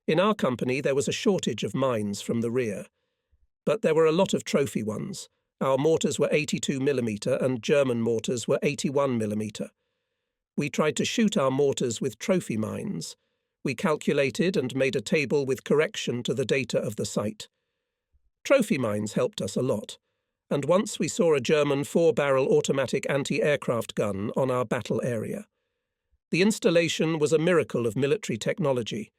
In our company there was a shortage of mines from the rear, but there were a lot of trophy ones. Our mortars were 82mm and German mortars were 81mm. We tried to shoot our mortars with trophy mines. We calculated and made a table with correction to the data of the site. Trophy mines helped us a lot, and once we saw a German 4-barrel automatic anti-aircraft gun on our battle area. The installation was a miracle of military technology.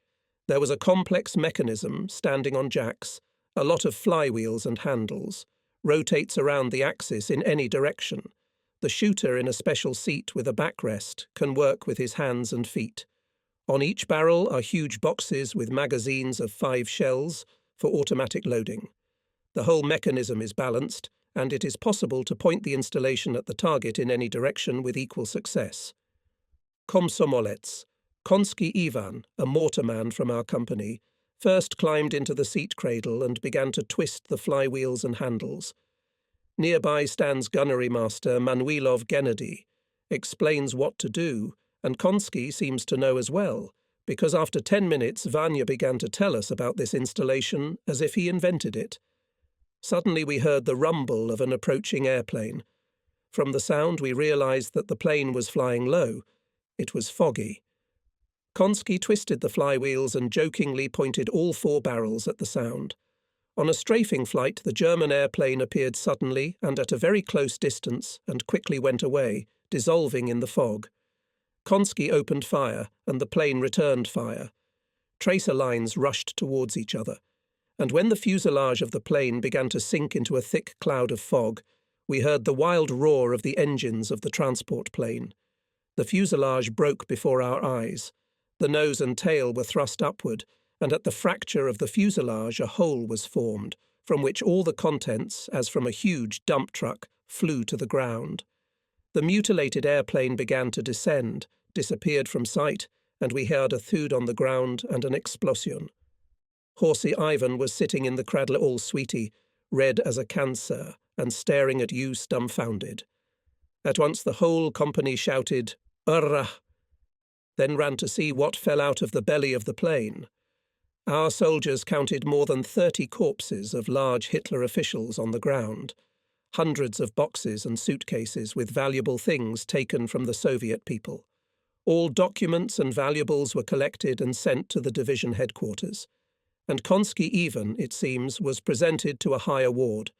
There was a complex mechanism standing on jacks, a lot of flywheels and handles, rotates around the axis in any direction. The shooter in a special seat with a backrest can work with his hands and feet. On each barrel are huge boxes with magazines of 5 shells for automatic loading. The whole mechanism is balanced, and it is possible to point the installation at the target in any direction with equal success. Komsomolets. Konski Ivan, a mortarman from our company, first climbed into the seat cradle and began to twist the flywheels and handles. Nearby stands gunnery master Manuilov Gennady, explains what to do, and Konski seems to know as well, because after 10 minutes Vanya began to tell us about this installation as if he invented it. Suddenly we heard the rumble of an approaching airplane. From the sound we realized that the plane was flying low. It was foggy. Konski twisted the flywheels and jokingly pointed all 4 barrels at the sound. On a strafing flight, the German airplane appeared suddenly and at a very close distance and quickly went away, dissolving in the fog. Konski opened fire, and the plane returned fire. Tracer lines rushed towards each other, and when the fuselage of the plane began to sink into a thick cloud of fog, we heard the wild roar of the engines of the transport plane. The fuselage broke before our eyes. The nose and tail were thrust upward, and at the fracture of the fuselage a hole was formed, from which all the contents, as from a huge dump truck, flew to the ground. The mutilated airplane began to descend, disappeared from sight, and we heard a thud on the ground and an explosion. Horsey Ivan was sitting in the cradle all sweetie, red as a cancer, and staring at you dumbfounded. At once the whole company shouted, "Urrah!" then ran to see what fell out of the belly of the plane. Our soldiers counted more than 30 corpses of large Hitler officials on the ground, hundreds of boxes and suitcases with valuable things taken from the Soviet people. All documents and valuables were collected and sent to the division headquarters, and Konski Ivan, it seems, was presented to a high award.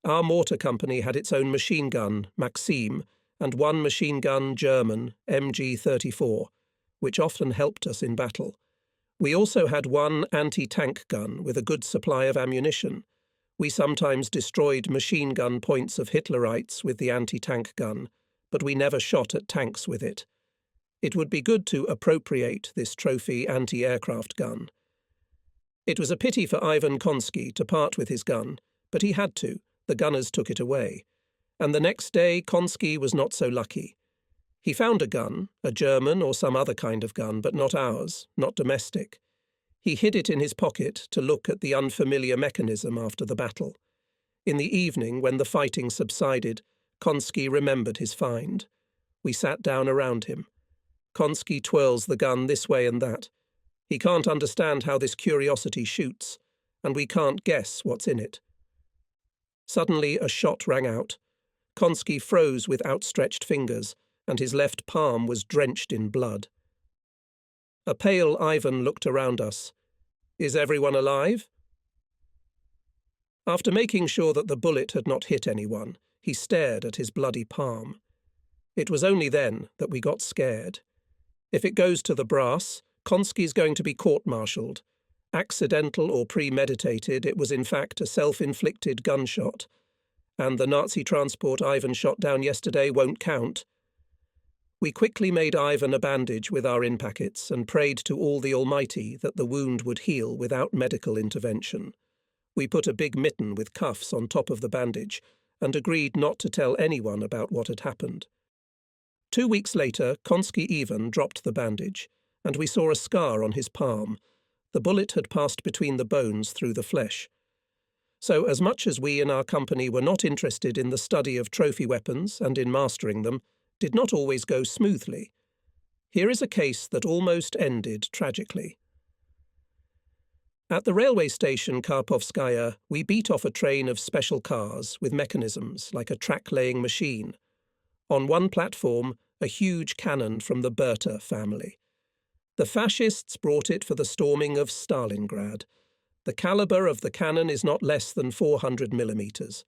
Our mortar company had its own machine gun, Maxim, and one machine gun, German, MG-34, which often helped us in battle. We also had one anti-tank gun with a good supply of ammunition. We sometimes destroyed machine gun points of Hitlerites with the anti-tank gun, but we never shot at tanks with it. It would be good to appropriate this trophy anti-aircraft gun. It was a pity for Ivan Konski to part with his gun, but he had to. The gunners took it away. And the next day Konski was not so lucky. He found a gun, a German or some other kind of gun, but not ours, not domestic. He hid it in his pocket to look at the unfamiliar mechanism after the battle. In the evening, when the fighting subsided, Konski remembered his find. We sat down around him. Konski twirls the gun this way and that. He can't understand how this curiosity shoots, and we can't guess what's in it. Suddenly a shot rang out. Konski froze with outstretched fingers, and his left palm was drenched in blood. A pale Ivan looked around us. "Is everyone alive?" After making sure that the bullet had not hit anyone, he stared at his bloody palm. It was only then that we got scared. If it goes to the brass, Konski's going to be court-martialed. Accidental or premeditated, it was in fact a self-inflicted gunshot. And the Nazi transport Ivan shot down yesterday won't count. We quickly made Ivan a bandage with our in-packets and prayed to all the Almighty that the wound would heal without medical intervention. We put a big mitten with cuffs on top of the bandage and agreed not to tell anyone about what had happened. 2 weeks later, Konski Ivan dropped the bandage, and we saw a scar on his palm. The bullet had passed between the bones through the flesh. So as much as we in our company were not interested in the study of trophy weapons and in mastering them, did not always go smoothly. Here is a case that almost ended tragically. At the railway station Karpovskaya, we beat off a train of special cars with mechanisms like a track-laying machine. On one platform, a huge cannon from the Berta family. The fascists brought it for the storming of Stalingrad. The caliber of the cannon is not less than 400 millimeters.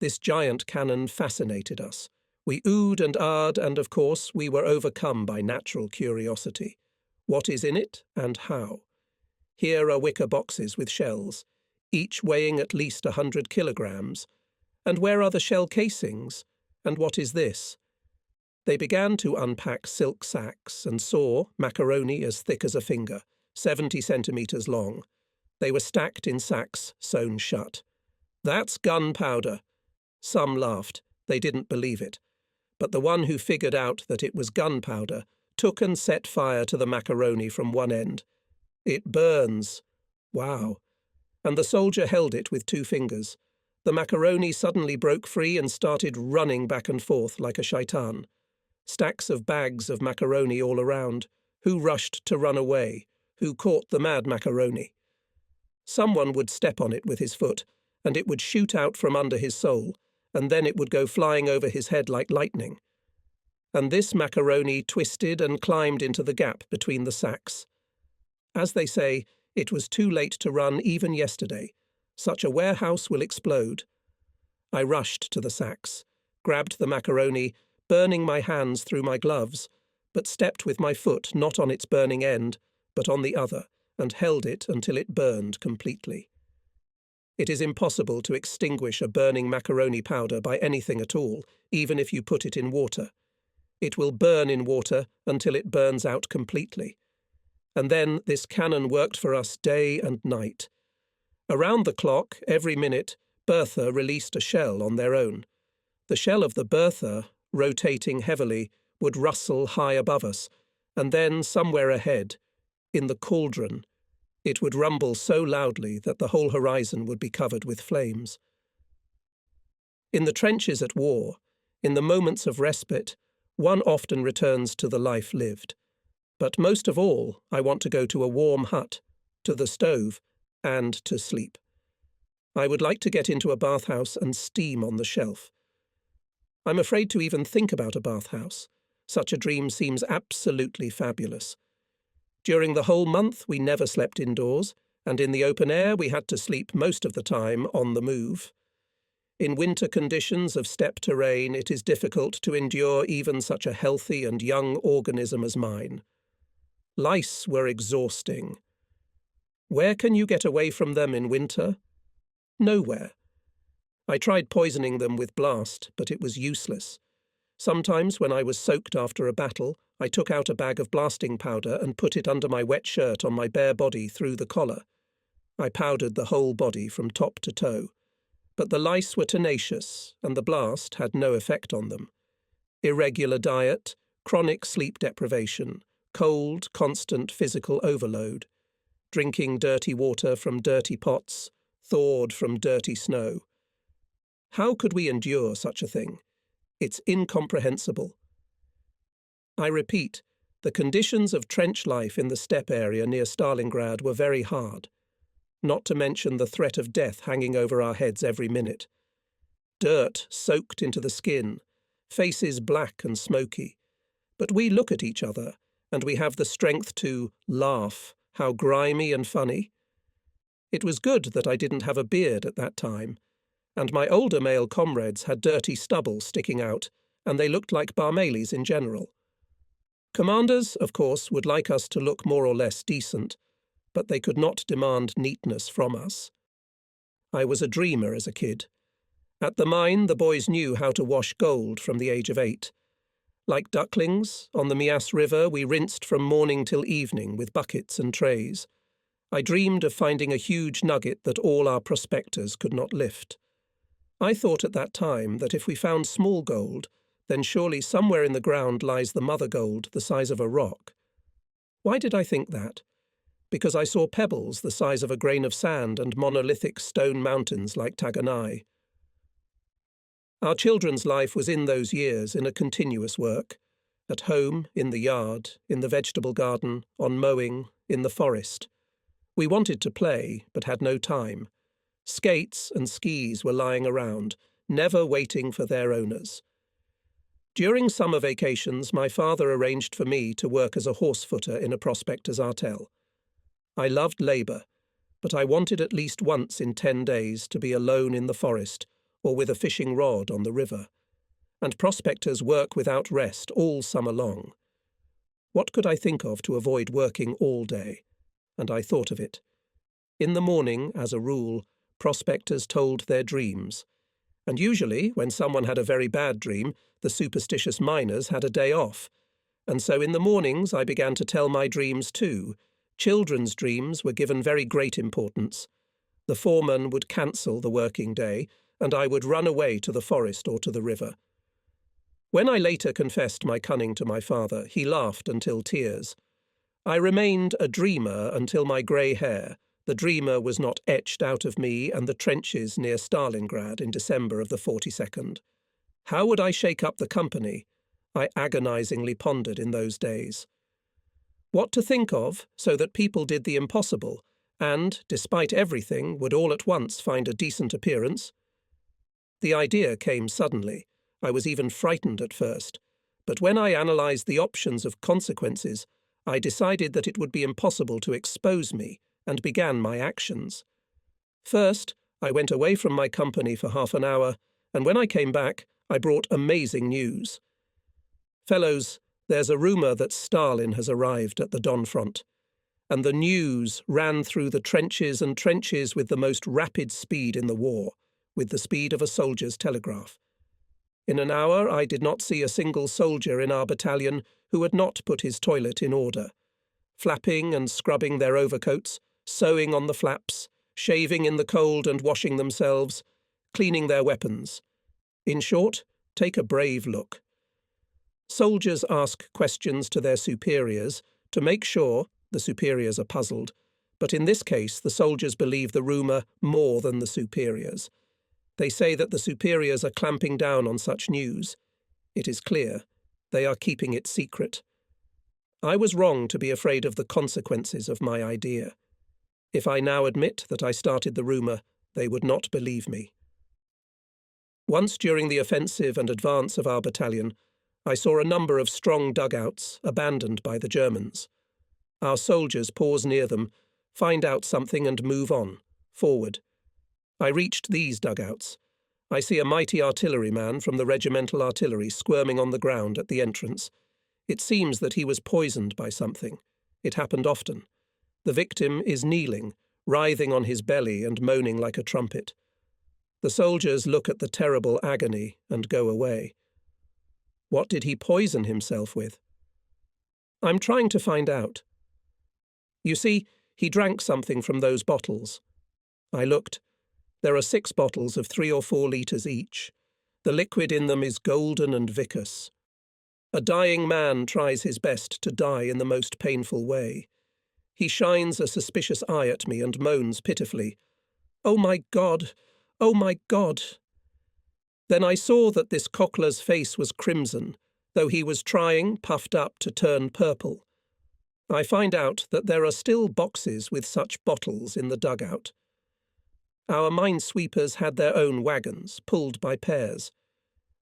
This giant cannon fascinated us. We oohed and ahed, and of course we were overcome by natural curiosity. What is in it, and how? Here are wicker boxes with shells, each weighing at least 100 kilograms. And where are the shell casings? And what is this? They began to unpack silk sacks and saw macaroni as thick as a finger, 70 centimeters long. They were stacked in sacks sewn shut. That's gunpowder. Some laughed. They didn't believe it. But the one who figured out that it was gunpowder took and set fire to the macaroni from one end. It burns. Wow. And the soldier held it with 2 fingers. The macaroni suddenly broke free and started running back and forth like a shaitan. Stacks of bags of macaroni all around. Who rushed to run away? Who caught the mad macaroni? Someone would step on it with his foot, and it would shoot out from under his sole, and then it would go flying over his head like lightning. And this macaroni twisted and climbed into the gap between the sacks. As they say, it was too late to run even yesterday. Such a warehouse will explode. I rushed to the sacks, grabbed the macaroni, burning my hands through my gloves, but stepped with my foot not on its burning end, but on the other, and held it until it burned completely. It is impossible to extinguish a burning macaroni powder by anything at all, even if you put it in water. It will burn in water until it burns out completely. And then this cannon worked for us day and night. Around the clock, every minute, Bertha released a shell on their own. The shell of the Bertha, rotating heavily, would rustle high above us, and then somewhere ahead, in the cauldron, it would rumble so loudly that the whole horizon would be covered with flames. In the trenches at war, in the moments of respite, one often returns to the life lived. But most of all, I want to go to a warm hut, to the stove, and to sleep. I would like to get into a bathhouse and steam on the shelf. I'm afraid to even think about a bathhouse. Such a dream seems absolutely fabulous. During the whole month, we never slept indoors, and in the open air we had to sleep most of the time on the move. In winter conditions of steppe terrain, it is difficult to endure even such a healthy and young organism as mine. Lice were exhausting. Where can you get away from them in winter? Nowhere. I tried poisoning them with blast, but it was useless. Sometimes, when I was soaked after a battle, I took out a bag of blasting powder and put it under my wet shirt on my bare body through the collar. I powdered the whole body from top to toe. But the lice were tenacious, and the blast had no effect on them. Irregular diet, chronic sleep deprivation, cold, constant physical overload, drinking dirty water from dirty pots, thawed from dirty snow. How could we endure such a thing? It's incomprehensible. I repeat, the conditions of trench life in the steppe area near Stalingrad were very hard, not to mention the threat of death hanging over our heads every minute. Dirt soaked into the skin, faces black and smoky. But we look at each other, and we have the strength to laugh, how grimy and funny. It was good that I didn't have a beard at that time, and my older male comrades had dirty stubble sticking out, and they looked like barmailis in general. Commanders, of course, would like us to look more or less decent, but they could not demand neatness from us. I was a dreamer as a kid. At the mine, the boys knew how to wash gold from the age of 8. Like ducklings, on the Mias River, we rinsed from morning till evening with buckets and trays. I dreamed of finding a huge nugget that all our prospectors could not lift. I thought at that time that if we found small gold, then surely somewhere in the ground lies the mother gold the size of a rock. Why did I think that? Because I saw pebbles the size of a grain of sand and monolithic stone mountains like Taganai. Our children's life was in those years in a continuous work. At home, in the yard, in the vegetable garden, on mowing, in the forest. We wanted to play, but had no time. Skates and skis were lying around, never waiting for their owners. During summer vacations, my father arranged for me to work as a horsefooter in a prospector's artel. I loved labour, but I wanted at least once in 10 days to be alone in the forest or with a fishing rod on the river. And prospectors work without rest all summer long. What could I think of to avoid working all day? And I thought of it. In the morning, as a rule, prospectors told their dreams. And usually, when someone had a very bad dream, the superstitious miners had a day off. And so in the mornings I began to tell my dreams too. Children's dreams were given very great importance. The foreman would cancel the working day, and I would run away to the forest or to the river. When I later confessed my cunning to my father, he laughed until tears. I remained a dreamer until my grey hair. The dreamer was not etched out of me and the trenches near Stalingrad in December of the 42nd. How would I shake up the company? I agonizingly pondered in those days. What to think of so that people did the impossible and, despite everything, would all at once find a decent appearance? The idea came suddenly. I was even frightened at first, but when I analysed the options of consequences, I decided that it would be impossible to expose me, and began my actions. First, I went away from my company for half an hour, and when I came back, I brought amazing news. Fellows, there's a rumour that Stalin has arrived at the Don front, and the news ran through the trenches and trenches with the most rapid speed in the war, with the speed of a soldier's telegraph. In an hour I did not see a single soldier in our battalion who had not put his toilet in order, flapping and scrubbing their overcoats, sewing on the flaps, shaving in the cold and washing themselves, cleaning their weapons. In short, take a brave look. Soldiers ask questions to their superiors to make sure the superiors are puzzled, but in this case the soldiers believe the rumour more than the superiors. They say that the superiors are clamping down on such news. It is clear. They are keeping it secret. I was wrong to be afraid of the consequences of my idea. If I now admit that I started the rumour, they would not believe me. Once during the offensive and advance of our battalion, I saw a number of strong dugouts abandoned by the Germans. Our soldiers pause near them, find out something and move on, forward. I reached these dugouts. I see a mighty artilleryman from the regimental artillery squirming on the ground at the entrance. It seems that he was poisoned by something. It happened often. The victim is kneeling, writhing on his belly and moaning like a trumpet. The soldiers look at the terrible agony and go away. What did he poison himself with? I'm trying to find out. You see, he drank something from those bottles. I looked. There are 6 bottles of 3 or 4 litres each. The liquid in them is golden and viscous. A dying man tries his best to die in the most painful way. He shines a suspicious eye at me and moans pitifully, "Oh my God! Oh my God!" Then I saw that this cockler's face was crimson, though he was trying, puffed up, to turn purple. I find out that there are still boxes with such bottles in the dugout. Our minesweepers had their own wagons, pulled by pairs.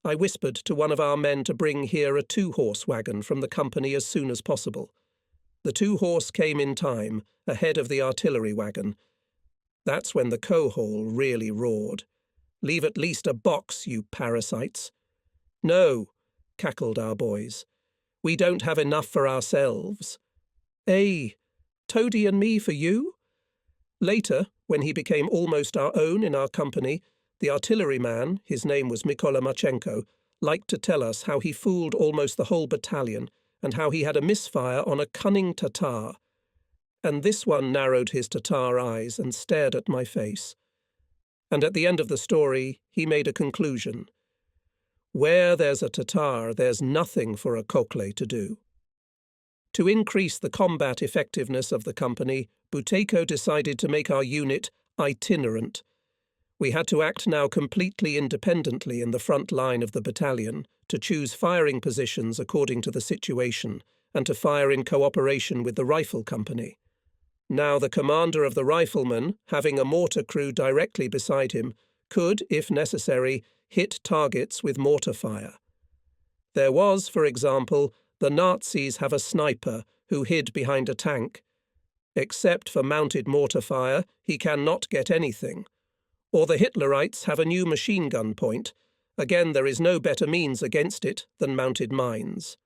I whispered to one of our men to bring here a 2-horse wagon from the company as soon as possible. The 2-horse came in time, ahead of the artillery wagon. That's when the cohort really roared. "Leave at least a box, you parasites." "No," cackled our boys. "We don't have enough for ourselves." "Eh, Toady and me for you?" Later, when he became almost our own in our company, the artilleryman, his name was Mykola Marchenko, liked to tell us how he fooled almost the whole battalion and how he had a misfire on a cunning Tatar. And this one narrowed his Tatar eyes and stared at my face. And at the end of the story, he made a conclusion. Where there's a Tatar, there's nothing for a Kokle to do. To increase the combat effectiveness of the company, Buteyko decided to make our unit itinerant. We had to act now completely independently in the front line of the battalion, to choose firing positions according to the situation, and to fire in cooperation with the rifle company. Now the commander of the riflemen, having a mortar crew directly beside him, could, if necessary, hit targets with mortar fire. There was, for example, the Nazis have a sniper who hid behind a tank. Except for mounted mortar fire, he cannot get anything. Or the Hitlerites have a new machine gun point. Again, there is no better means against it than mounted mines.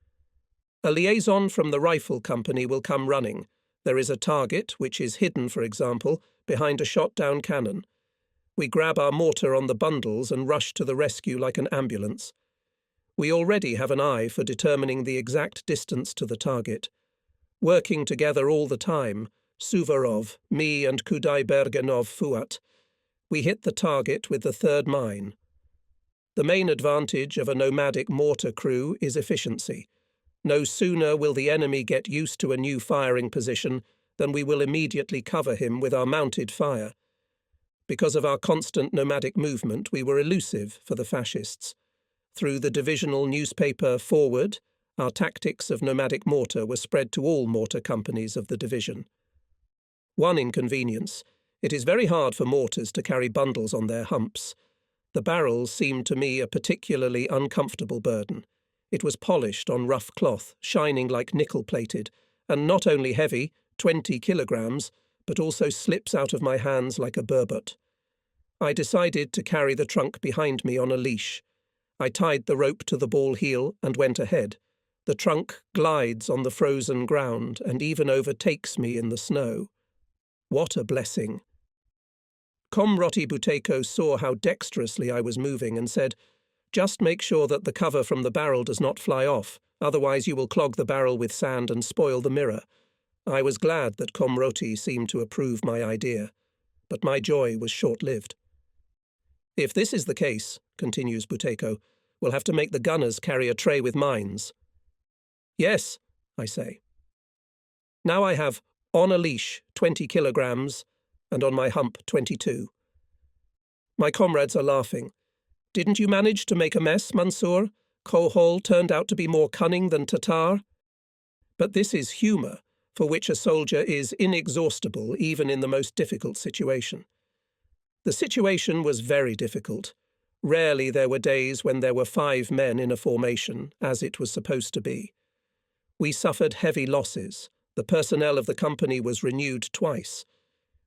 A liaison from the rifle company will come running. There is a target, which is hidden, for example, behind a shot-down cannon. We grab our mortar on the bundles and rush to the rescue like an ambulance. We already have an eye for determining the exact distance to the target. Working together all the time, Suvorov, me and Kudai-Bergenov Fuat, we hit the target with the third mine. The main advantage of a nomadic mortar crew is efficiency. No sooner will the enemy get used to a new firing position than we will immediately cover him with our mounted fire. Because of our constant nomadic movement, we were elusive for the fascists. Through the divisional newspaper Forward, our tactics of nomadic mortar were spread to all mortar companies of the division. One inconvenience: it is very hard for mortars to carry bundles on their humps. The barrels seemed to me a particularly uncomfortable burden. It was polished on rough cloth, shining like nickel-plated, and not only heavy, 20 kilograms, but also slips out of my hands like a burbot. I decided to carry the trunk behind me on a leash. I tied the rope to the ball heel and went ahead. The trunk glides on the frozen ground and even overtakes me in the snow. What a blessing! Comroti Buteyko saw how dexterously I was moving and said, "Just make sure that the cover from the barrel does not fly off, otherwise you will clog the barrel with sand and spoil the mirror." I was glad that Comroti seemed to approve my idea, but my joy was short-lived. "If this is the case," continues Buteyko, "we'll have to make the gunners carry a tray with mines." "Yes," I say. Now I have on a leash 20 kilograms and on my hump 22. My comrades are laughing. "Didn't you manage to make a mess, Mansour? Kohol turned out to be more cunning than Tatar." But this is humour, for which a soldier is inexhaustible even in the most difficult situation. The situation was very difficult. Rarely there were days when there were 5 men in a formation, as it was supposed to be. We suffered heavy losses. The personnel of the company was renewed twice.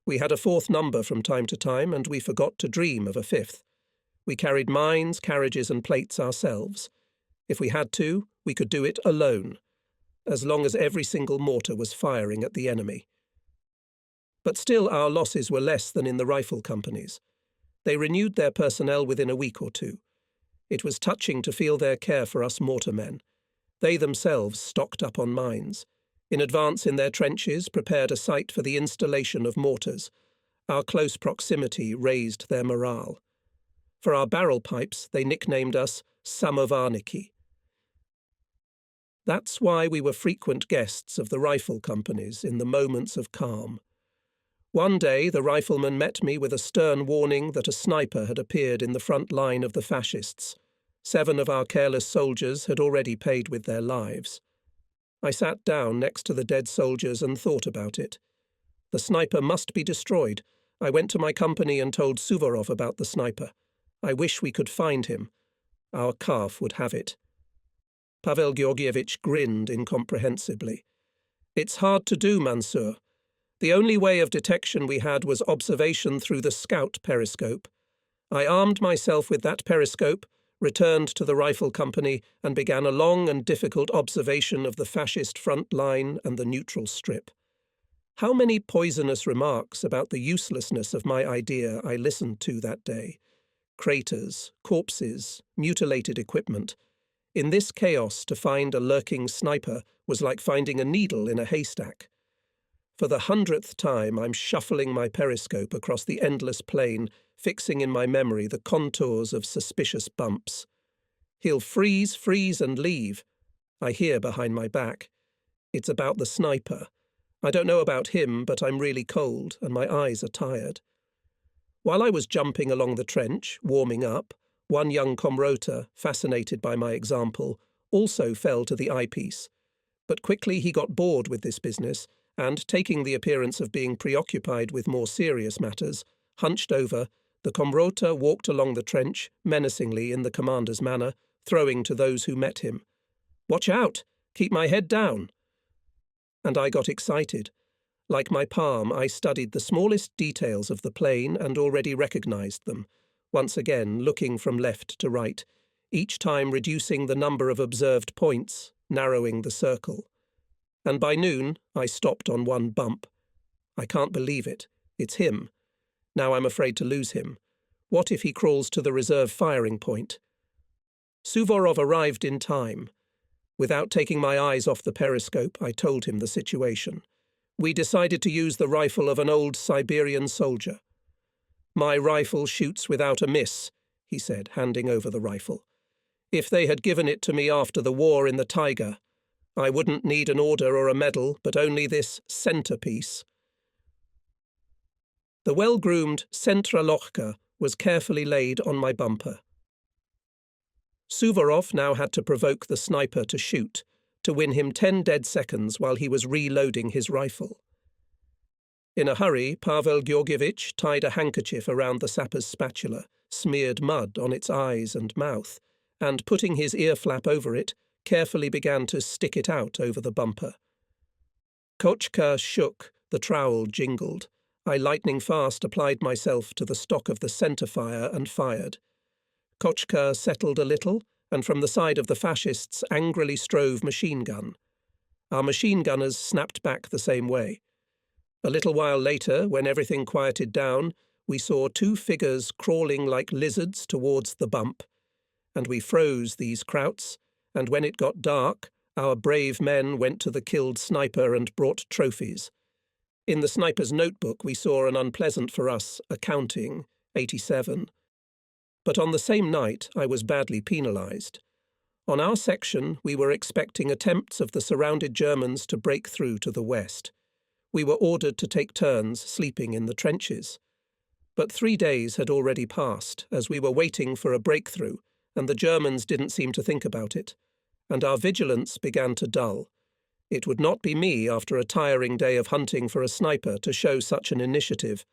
We had a 4th number from time to time, and we forgot to dream of a 5th. We carried mines, carriages and plates ourselves. If we had to, we could do it alone, as long as every single mortar was firing at the enemy. But still our losses were less than in the rifle companies. They renewed their personnel within a week or 2. It was touching to feel their care for us mortarmen. They themselves stocked up on mines. In advance in their trenches prepared a site for the installation of mortars. Our close proximity raised their morale. For our barrel pipes, they nicknamed us Samovarniki. That's why we were frequent guests of the rifle companies in the moments of calm. One day the rifleman met me with a stern warning that a sniper had appeared in the front line of the fascists. 7 of our careless soldiers had already paid with their lives. I sat down next to the dead soldiers and thought about it. The sniper must be destroyed. I went to my company and told Suvorov about the sniper. I wish we could find him. Our calf would have it. Pavel Georgievich grinned incomprehensibly. "It's hard to do, Mansour. The only way of detection we had was observation through the scout periscope. I armed myself with that periscope, returned to the rifle company, and began a long and difficult observation of the fascist front line and the neutral strip. How many poisonous remarks about the uselessness of my idea I listened to that day. Craters, corpses, mutilated equipment. In this chaos, to find a lurking sniper was like finding a needle in a haystack. For the 100th time, I'm shuffling my periscope across the endless plain, fixing in my memory the contours of suspicious bumps. He'll freeze, and leave. I hear behind my back. It's about the sniper. I don't know about him, but I'm really cold, and my eyes are tired. While I was jumping along the trench, warming up, one young comrota, fascinated by my example, also fell to the eyepiece. But quickly he got bored with this business and, taking the appearance of being preoccupied with more serious matters, hunched over, the Komrota walked along the trench, menacingly in the commander's manner, throwing to those who met him, "Watch out! Keep my head down!" And I got excited. Like my palm, I studied the smallest details of the plane and already recognized them, once again looking from left to right, each time reducing the number of observed points, narrowing the circle. And by noon, I stopped on one bump. I can't believe it. It's him. Now I'm afraid to lose him. What if he crawls to the reserve firing point? Suvorov arrived in time. Without taking my eyes off the periscope, I told him the situation. We decided to use the rifle of an old Siberian soldier. "My rifle shoots without a miss," he said, handing over the rifle. "If they had given it to me after the war in the Taiga, I wouldn't need an order or a medal, but only this centerpiece." The well-groomed Centralochka was carefully laid on my bumper. Suvorov now had to provoke the sniper to shoot, to win him 10 dead seconds while he was reloading his rifle. In a hurry, Pavel Georgievich tied a handkerchief around the sapper's spatula, smeared mud on its eyes and mouth, and, putting his ear flap over it, carefully began to stick it out over the bumper. Kochka shook, the trowel jingled. I lightning-fast applied myself to the stock of the centre-fire and fired. Kochka settled a little, and from the side of the fascists angrily strove machine gun. Our machine gunners snapped back the same way. A little while later, when everything quieted down, we saw 2 figures crawling like lizards towards the bump, and we froze these krauts, and when it got dark, our brave men went to the killed sniper and brought trophies. In the sniper's notebook we saw an unpleasant for us accounting, 87. But on the same night I was badly penalised. On our section we were expecting attempts of the surrounded Germans to break through to the west. We were ordered to take turns sleeping in the trenches. But 3 days had already passed as we were waiting for a breakthrough, and the Germans didn't seem to think about it, and our vigilance began to dull. It would not be me, after a tiring day of hunting for a sniper, to show such an initiative,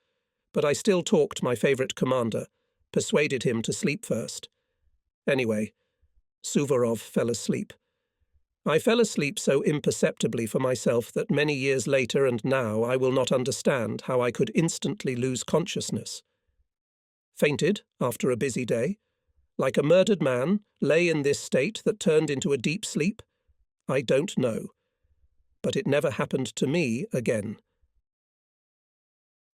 but I still talked my favourite commander, persuaded him to sleep first. Anyway, Suvorov fell asleep. I fell asleep so imperceptibly for myself that many years later and now I will not understand how I could instantly lose consciousness. Fainted after a busy day? Like a murdered man, lay in this state that turned into a deep sleep? I don't know. But it never happened to me again.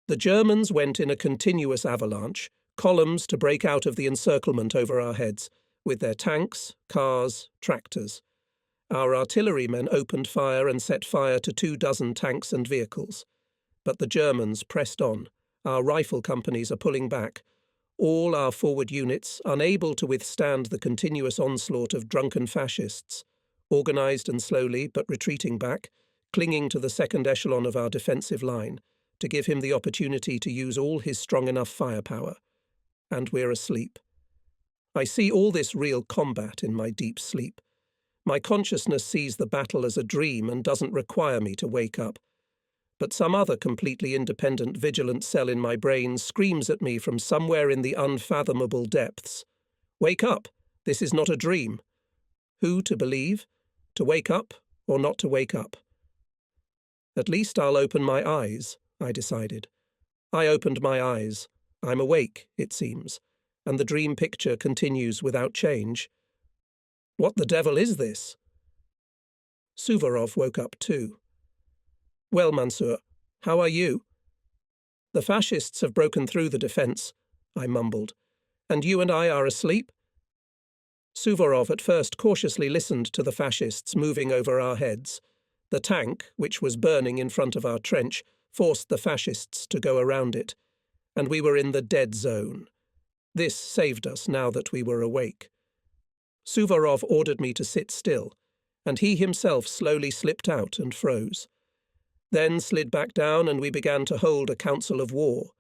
The Germans went in a continuous avalanche, columns to break out of the encirclement over our heads, with their tanks, cars, tractors. Our artillerymen opened fire and set fire to 24 tanks and vehicles. But the Germans pressed on. Our rifle companies are pulling back. All our forward units, unable to withstand the continuous onslaught of drunken fascists, organised and slowly but retreating back, clinging to the second echelon of our defensive line, to give him the opportunity to use all his strong enough firepower. And we're asleep. I see all this real combat in my deep sleep. My consciousness sees the battle as a dream and doesn't require me to wake up. But some other completely independent vigilant cell in my brain screams at me from somewhere in the unfathomable depths. Wake up! This is not a dream. Who to believe? To wake up or not to wake up? At least I'll open my eyes, I decided. I opened my eyes. I'm awake, it seems, and the dream picture continues without change. What the devil is this? Suvorov woke up too. Well, Mansour, how are you? The fascists have broken through the defence, I mumbled, and you and I are asleep? Suvorov at first cautiously listened to the fascists moving over our heads. The tank, which was burning in front of our trench, forced the fascists to go around it, and we were in the dead zone. This saved us now that we were awake. Suvorov ordered me to sit still, and he himself slowly slipped out and froze. Then slid back down and we began to hold a council of war.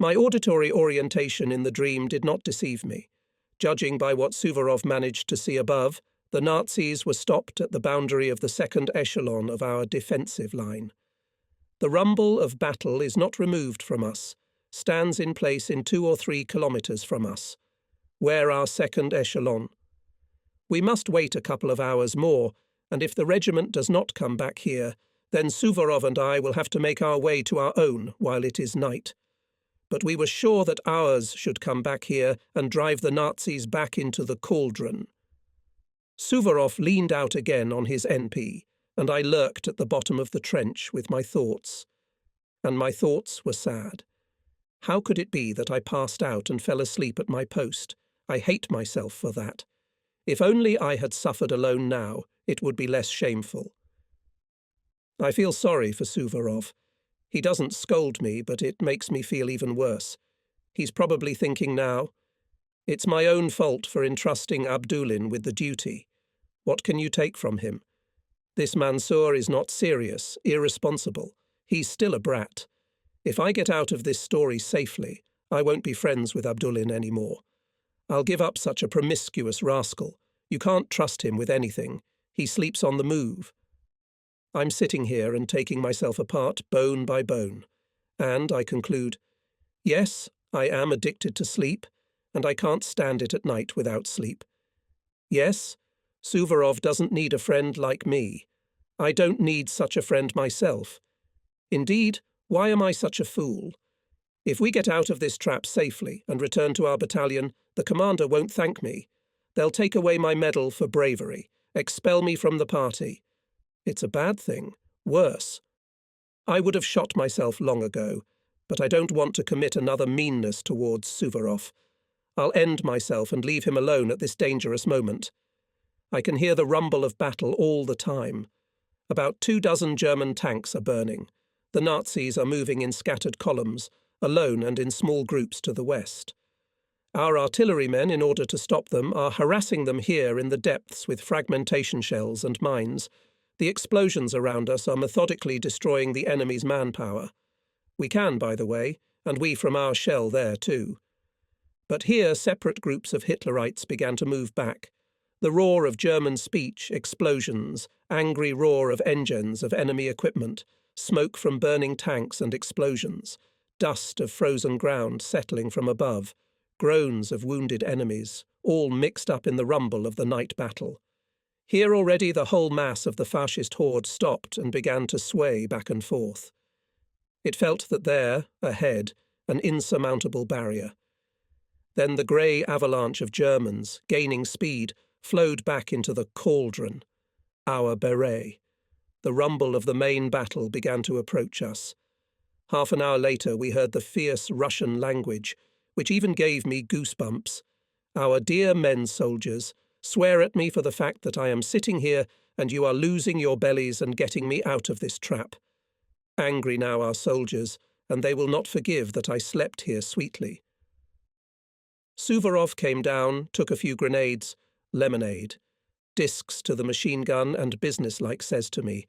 My auditory orientation in the dream did not deceive me. Judging by what Suvorov managed to see above, the Nazis were stopped at the boundary of the second echelon of our defensive line. The rumble of battle is not removed from us, stands in place in 2 or 3 kilometres from us. We're our second echelon. We must wait a couple of hours more, and if the regiment does not come back here, then Suvorov and I will have to make our way to our own while it is night. But we were sure that ours should come back here and drive the Nazis back into the cauldron. Suvorov leaned out again on his NP, and I lurked at the bottom of the trench with my thoughts. And my thoughts were sad. How could it be that I passed out and fell asleep at my post? I hate myself for that. If only I had suffered alone now, it would be less shameful. I feel sorry for Suvorov. He doesn't scold me, but it makes me feel even worse. He's probably thinking now, it's my own fault for entrusting Abdulin with the duty. What can you take from him? This Mansour is not serious, irresponsible. He's still a brat. If I get out of this story safely, I won't be friends with Abdulin anymore. I'll give up such a promiscuous rascal. You can't trust him with anything. He sleeps on the move. I'm sitting here and taking myself apart bone by bone. And, I conclude, yes, I am addicted to sleep, and I can't stand it at night without sleep. Yes, Suvorov doesn't need a friend like me. I don't need such a friend myself. Indeed, why am I such a fool? If we get out of this trap safely and return to our battalion, the commander won't thank me. They'll take away my medal for bravery, expel me from the party. It's a bad thing. Worse. I would have shot myself long ago, but I don't want to commit another meanness towards Suvorov. I'll end myself and leave him alone at this dangerous moment. I can hear the rumble of battle all the time. About 24 German tanks are burning. The Nazis are moving in scattered columns, alone and in small groups to the west. Our artillerymen, in order to stop them, are harassing them here in the depths with fragmentation shells and mines. The explosions around us are methodically destroying the enemy's manpower. We can, by the way, and we from our shell there too. But here separate groups of Hitlerites began to move back. The roar of German speech, explosions, angry roar of engines of enemy equipment, smoke from burning tanks and explosions, dust of frozen ground settling from above, groans of wounded enemies, all mixed up in the rumble of the night battle. Here already the whole mass of the fascist horde stopped and began to sway back and forth. It felt that there, ahead, an insurmountable barrier. Then the grey avalanche of Germans, gaining speed, flowed back into the cauldron, our beret. The rumble of the main battle began to approach us. Half an hour later we heard the fierce Russian language, which even gave me goosebumps. Our dear men soldiers, swear at me for the fact that I am sitting here and you are losing your bellies and getting me out of this trap. Angry now our soldiers, and they will not forgive that I slept here sweetly. Suvorov came down, took a few grenades, lemonade, discs to the machine gun and businesslike says to me,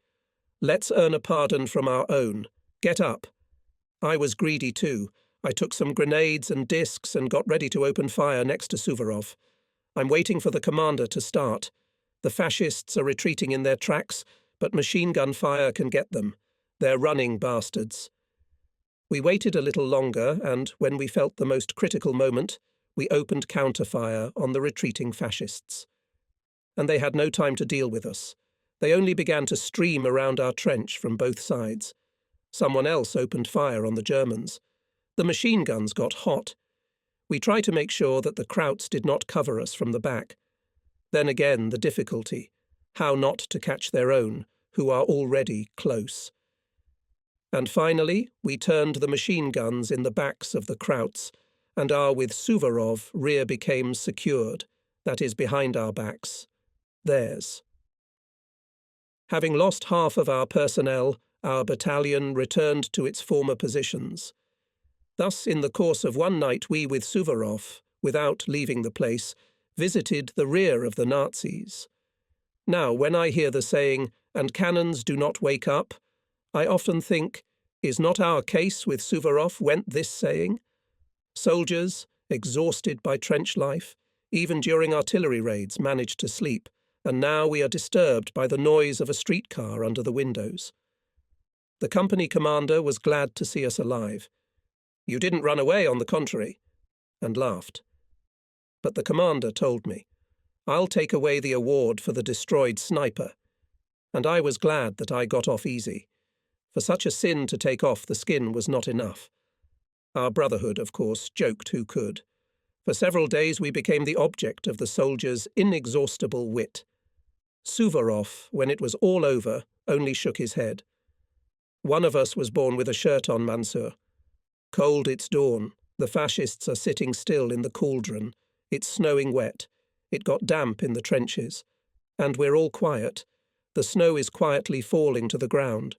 "Let's earn a pardon from our own. Get up." I was greedy too. I took some grenades and discs and got ready to open fire next to Suvorov. I'm waiting for the commander to start. The fascists are retreating in their tracks, but machine gun fire can get them. They're running bastards. We waited a little longer, and when we felt the most critical moment, we opened counterfire on the retreating fascists. And they had no time to deal with us. They only began to stream around our trench from both sides. Someone else opened fire on the Germans. The machine guns got hot. We tried to make sure that the Krauts did not cover us from the back. Then again the difficulty, how not to catch their own, who are already close. And finally we turned the machine guns in the backs of the Krauts, and our with Suvorov rear became secured, that is behind our backs, theirs. Having lost half of our personnel, our battalion returned to its former positions. Thus, in the course of one night, we with Suvorov, without leaving the place, visited the rear of the Nazis. Now, when I hear the saying, "and cannons do not wake up," I often think, is not our case with Suvorov went this saying? Soldiers, exhausted by trench life, even during artillery raids, managed to sleep, and now we are disturbed by the noise of a streetcar under the windows. The company commander was glad to see us alive. "You didn't run away, on the contrary," and laughed. But the commander told me, "I'll take away the award for the destroyed sniper," and I was glad that I got off easy. For such a sin to take off the skin was not enough. Our brotherhood, of course, joked who could. For several days we became the object of the soldiers' inexhaustible wit. Suvorov, when it was all over, only shook his head. "One of us was born with a shirt on, Monsieur. Cold it's dawn. The fascists are sitting still in the cauldron. It's snowing wet. It got damp in the trenches. And we're all quiet. The snow is quietly falling to the ground.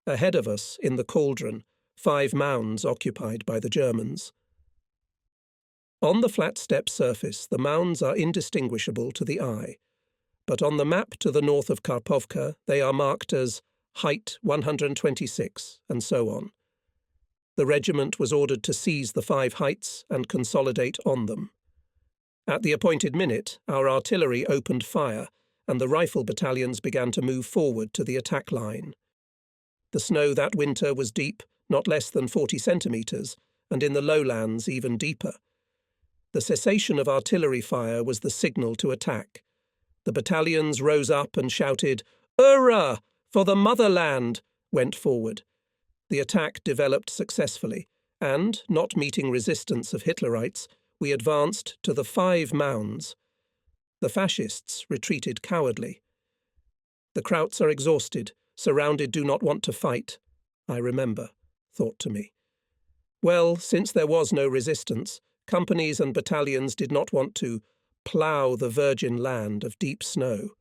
Ahead of us, in the cauldron, 5 mounds occupied by the Germans." On the flat steppe surface, the mounds are indistinguishable to the eye, but on the map to the north of Karpovka they are marked as height 126, and so on. The regiment was ordered to seize the 5 heights and consolidate on them. At the appointed minute, our artillery opened fire, and the rifle battalions began to move forward to the attack line. The snow that winter was deep, not less than 40 centimetres, and in the lowlands even deeper. The cessation of artillery fire was the signal to attack. The battalions rose up and shouted, "Hurrah! For the motherland!" went forward. The attack developed successfully, and, not meeting resistance of Hitlerites, we advanced to the 5 mounds. The fascists retreated cowardly. "The Krauts are exhausted, surrounded, do not want to fight," I remember, thought to me. Well, since there was no resistance, companies and battalions did not want to plough the virgin land of deep snow.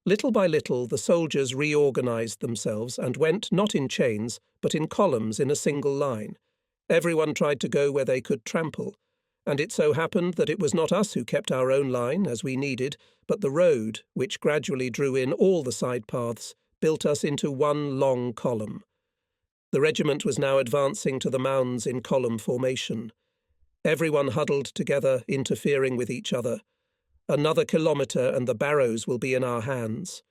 Little by little, the soldiers reorganized themselves and went not in chains, but in columns in a single line. Everyone tried to go where they could trample, and it so happened that it was not us who kept our own line, as we needed, but the road, which gradually drew in all the side paths, built us into one long column. The regiment was now advancing to the mounds in column formation. Everyone huddled together, interfering with each other. Another kilometre and the barrows will be in our hands.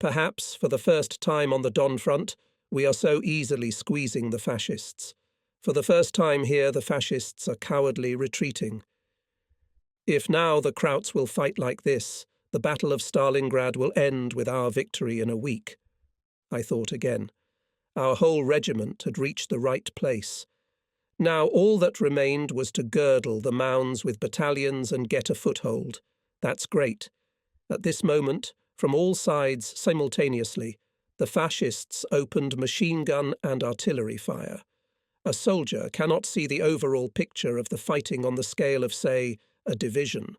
Perhaps, for the first time on the Don front, we are so easily squeezing the fascists. For the first time here, the fascists are cowardly retreating. If now the Krauts will fight like this, the Battle of Stalingrad will end with our victory in a week. I thought again. Our whole regiment had reached the right place. Now all that remained was to girdle the mounds with battalions and get a foothold. That's great. At this moment, from all sides simultaneously, the fascists opened machine gun and artillery fire. A soldier cannot see the overall picture of the fighting on the scale of, say, a division.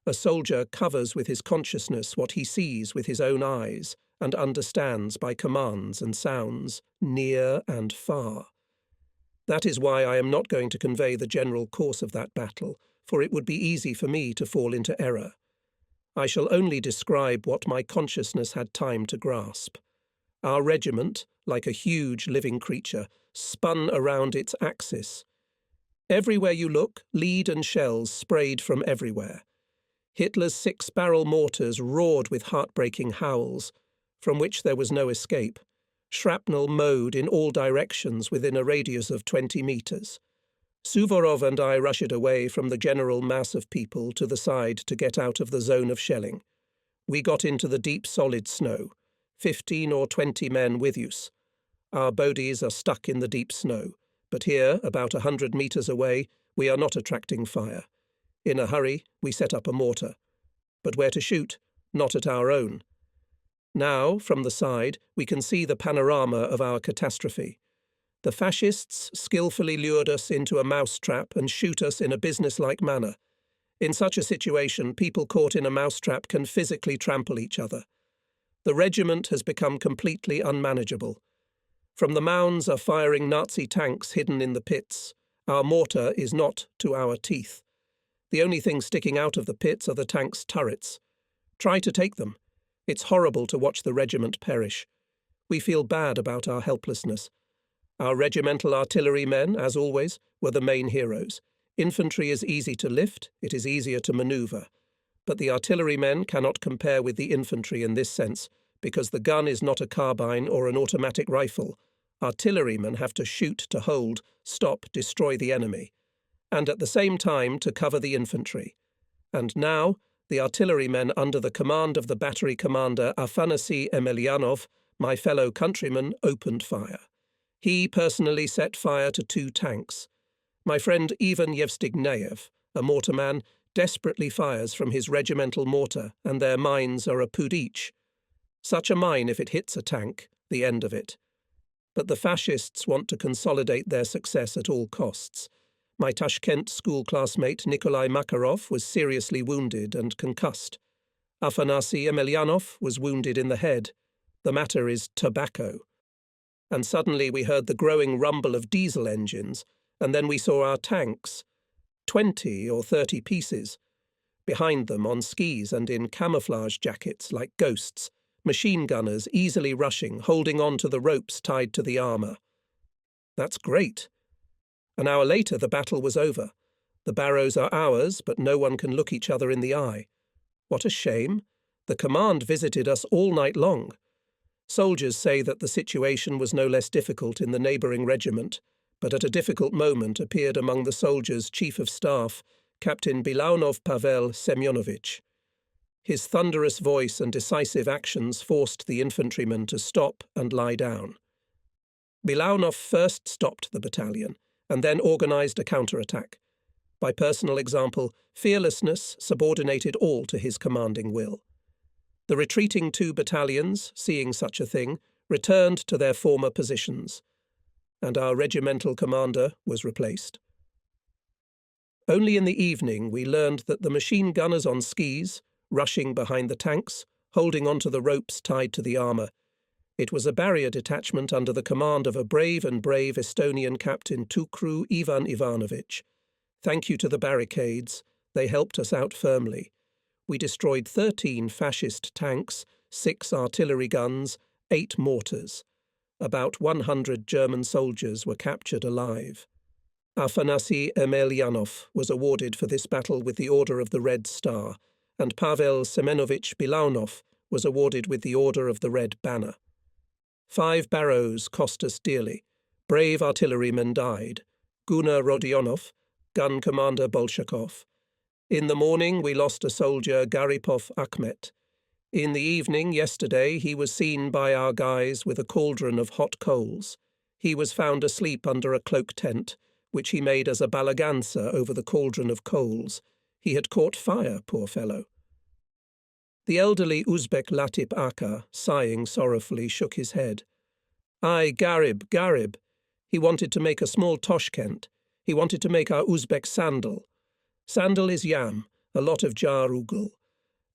A soldier covers with his consciousness what he sees with his own eyes and understands by commands and sounds, near and far. That is why I am not going to convey the general course of that battle, for it would be easy for me to fall into error. I shall only describe what my consciousness had time to grasp. Our regiment, like a huge living creature, spun around its axis. Everywhere you look, lead and shells sprayed from everywhere. Hitler's 6-barrel mortars roared with heartbreaking howls, from which there was no escape. Shrapnel mowed in all directions within a radius of 20 metres. Suvorov and I rushed away from the general mass of people to the side to get out of the zone of shelling. We got into the deep solid snow, 15 or 20 men with us. Our bodies are stuck in the deep snow, but here, about 100 metres away, we are not attracting fire. In a hurry, we set up a mortar. But where to shoot? Not at our own. Now, from the side, we can see the panorama of our catastrophe. The fascists skillfully lured us into a mousetrap and shoot us in a businesslike manner. In such a situation, people caught in a mousetrap can physically trample each other. The regiment has become completely unmanageable. From the mounds are firing Nazi tanks hidden in the pits. Our mortar is not to our teeth. The only thing sticking out of the pits are the tanks' turrets. Try to take them. It's horrible to watch the regiment perish. We feel bad about our helplessness. Our regimental artillerymen, as always, were the main heroes. Infantry is easy to lift, it is easier to manoeuvre. But the artillerymen cannot compare with the infantry in this sense, because the gun is not a carbine or an automatic rifle. Artillerymen have to shoot to hold, stop, destroy the enemy, and at the same time to cover the infantry. And now, the artillerymen under the command of the battery commander Afanasy Emelianov, my fellow countryman, opened fire. He personally set fire to 2 tanks. My friend Ivan Yevstigneyev, a mortarman, desperately fires from his regimental mortar, and their mines are a pud each. Such a mine, if it hits a tank, the end of it. But the fascists want to consolidate their success at all costs. My Tashkent school classmate Nikolai Makarov was seriously wounded and concussed. Afanasy Emelianov was wounded in the head. The matter is tobacco. And suddenly we heard the growing rumble of diesel engines, and then we saw our tanks, 20 or 30 pieces. Behind them, on skis and in camouflage jackets like ghosts, machine gunners easily rushing, holding on to the ropes tied to the armour. That's great. An hour later the battle was over. The barrows are ours, but no one can look each other in the eye. What a shame. The command visited us all night long. Soldiers say that the situation was no less difficult in the neighbouring regiment, but at a difficult moment appeared among the soldiers Chief of Staff, Captain Bilaunov Pavel Semyonovich. His thunderous voice and decisive actions forced the infantrymen to stop and lie down. Bilaunov first stopped the battalion, and then organised a counterattack. By personal example, fearlessness subordinated all to his commanding will. The retreating 2 battalions, seeing such a thing, returned to their former positions, and our regimental commander was replaced. Only in the evening we learned that the machine gunners on skis, rushing behind the tanks, holding onto the ropes tied to the armour. It was a barrier detachment under the command of a brave Estonian captain Tukru Ivan Ivanovich. Thank you to the barricades, they helped us out firmly. We destroyed 13 fascist tanks, 6 artillery guns, 8 mortars. About 100 German soldiers were captured alive. Afanasy Emelianov was awarded for this battle with the Order of the Red Star, and Pavel Semenovich Bilaunov was awarded with the Order of the Red Banner. 5 barrows cost us dearly. Brave artillerymen died. Guna Rodionov, gun commander Bolshakov. In the morning we lost a soldier, Garipov Akhmet. In the evening, yesterday, he was seen by our guys with a cauldron of hot coals. He was found asleep under a cloak tent, which he made as a balagansa over the cauldron of coals. He had caught fire, poor fellow. The elderly Uzbek Latip Aka, sighing sorrowfully, shook his head. Aye, Garib. He wanted to make a small Toshkent. He wanted to make our Uzbek sandal. Sandal is yam, a lot of jar ugul.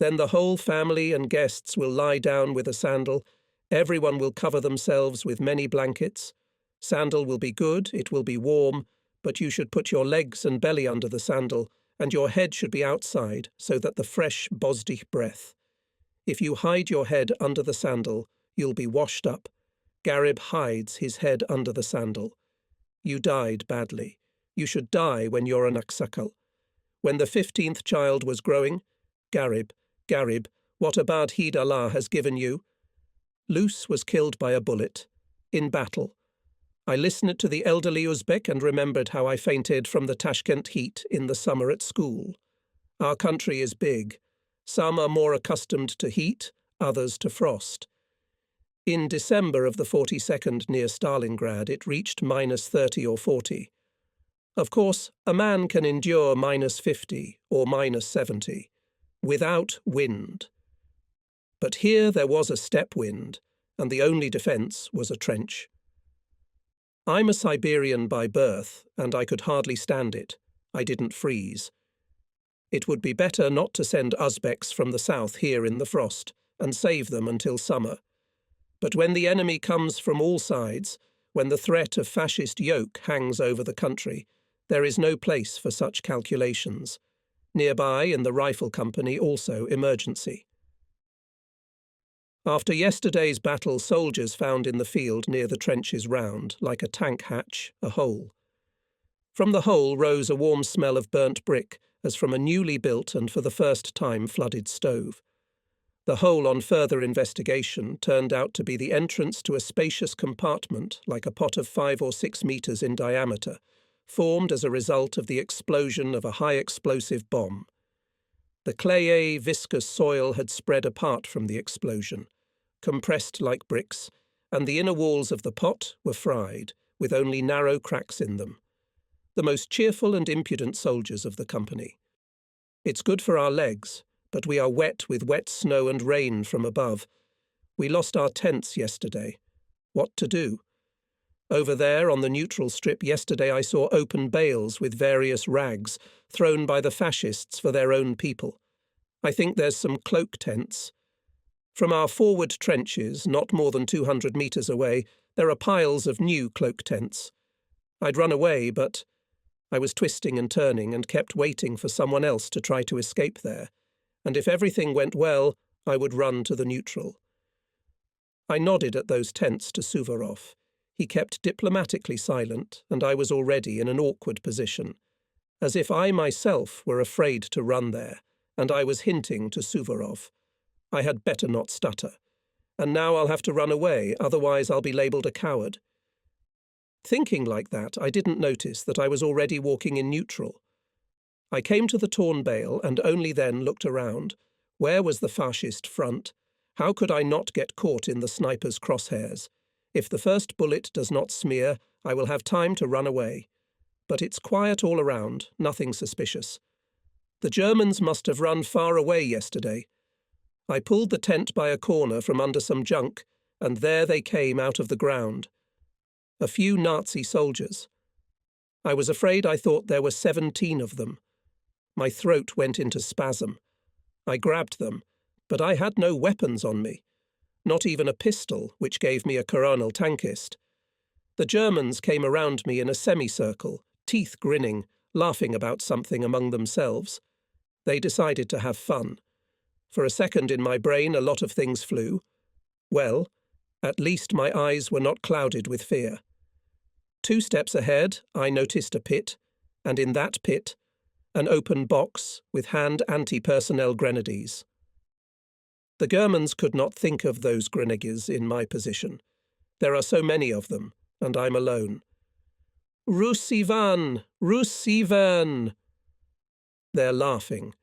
Then the whole family and guests will lie down with a sandal. Everyone will cover themselves with many blankets. Sandal will be good, it will be warm, but you should put your legs and belly under the sandal, and your head should be outside, so that the fresh Bozdich breath. If you hide your head under the sandal, you'll be washed up. Garib hides his head under the sandal. You died badly. You should die when you're an aksakal. When the 15th child was growing, Garib, what a bad heed Allah has given you. Luce was killed by a bullet, in battle. I listened to the elderly Uzbek and remembered how I fainted from the Tashkent heat in the summer at school. Our country is big. Some are more accustomed to heat, others to frost. In December of the 42nd near Stalingrad, it reached -30 or 40. Of course, a man can endure -50 or -70, without wind. But here there was a steppe wind, and the only defence was a trench. I'm a Siberian by birth, and I could hardly stand it. I didn't freeze. It would be better not to send Uzbeks from the south here in the frost, and save them until summer. But when the enemy comes from all sides, when the threat of fascist yoke hangs over the country, there is no place for such calculations. Nearby, in the rifle company, also emergency. After yesterday's battle, soldiers found in the field near the trenches round, like a tank hatch, a hole. From the hole rose a warm smell of burnt brick, as from a newly built and for the first time flooded stove. The hole, on further investigation, turned out to be the entrance to a spacious compartment like a pot of 5 or 6 metres in diameter, formed as a result of the explosion of a high-explosive bomb. The clayey, viscous soil had spread apart from the explosion, compressed like bricks, and the inner walls of the pot were fried, with only narrow cracks in them. The most cheerful and impudent soldiers of the company. It's good for our legs, but we are wet with wet snow and rain from above. We lost our tents yesterday. What to do? Over there on the neutral strip yesterday I saw open bales with various rags thrown by the fascists for their own people. I think there's some cloak tents. From our forward trenches, not more than 200 metres away, there are piles of new cloak tents. I'd run away, but I was twisting and turning and kept waiting for someone else to try to escape there, and if everything went well, I would run to the neutral. I nodded at those tents to Suvorov. He kept diplomatically silent, and I was already in an awkward position, as if I myself were afraid to run there, and I was hinting to Suvorov. I had better not stutter, and now I'll have to run away, otherwise I'll be labelled a coward. Thinking like that, I didn't notice that I was already walking in neutral. I came to the torn bale and only then looked around. Where was the fascist front? How could I not get caught in the sniper's crosshairs? If the first bullet does not smear, I will have time to run away. But it's quiet all around, nothing suspicious. The Germans must have run far away yesterday. I pulled the tent by a corner from under some junk, and there they came out of the ground. A few Nazi soldiers. I was afraid I thought there were 17 of them. My throat went into spasm. I grabbed them, but I had no weapons on me. Not even a pistol, which gave me a coronel tankist. The Germans came around me in a semicircle, teeth grinning, laughing about something among themselves. They decided to have fun. For a second in my brain a lot of things flew. Well, at least my eyes were not clouded with fear. 2 steps ahead I noticed a pit, and in that pit, an open box with hand anti-personnel grenades. The Germans could not think of those grenadiers in my position. There are so many of them, and I'm alone. Russivan! Russivan! They're laughing.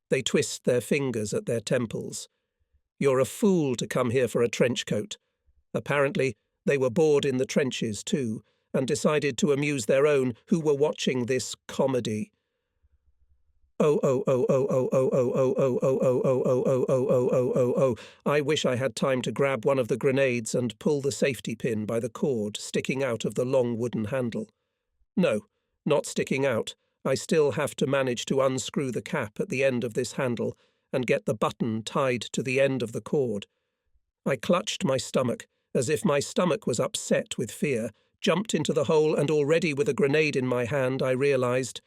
They twist their fingers at their temples. You're a fool to come here for a trench coat. Apparently, they were bored in the trenches too, and decided to amuse their own who were watching this comedy. I wish I had time to grab one of the grenades and pull the safety pin by the cord sticking out of the long wooden handle. No, not sticking out. I still have to manage to unscrew the cap at the end of this handle and get the button tied to the end of the cord. I clutched my stomach, as if my stomach was upset with fear, jumped into the hole, and already with a grenade in my hand I realised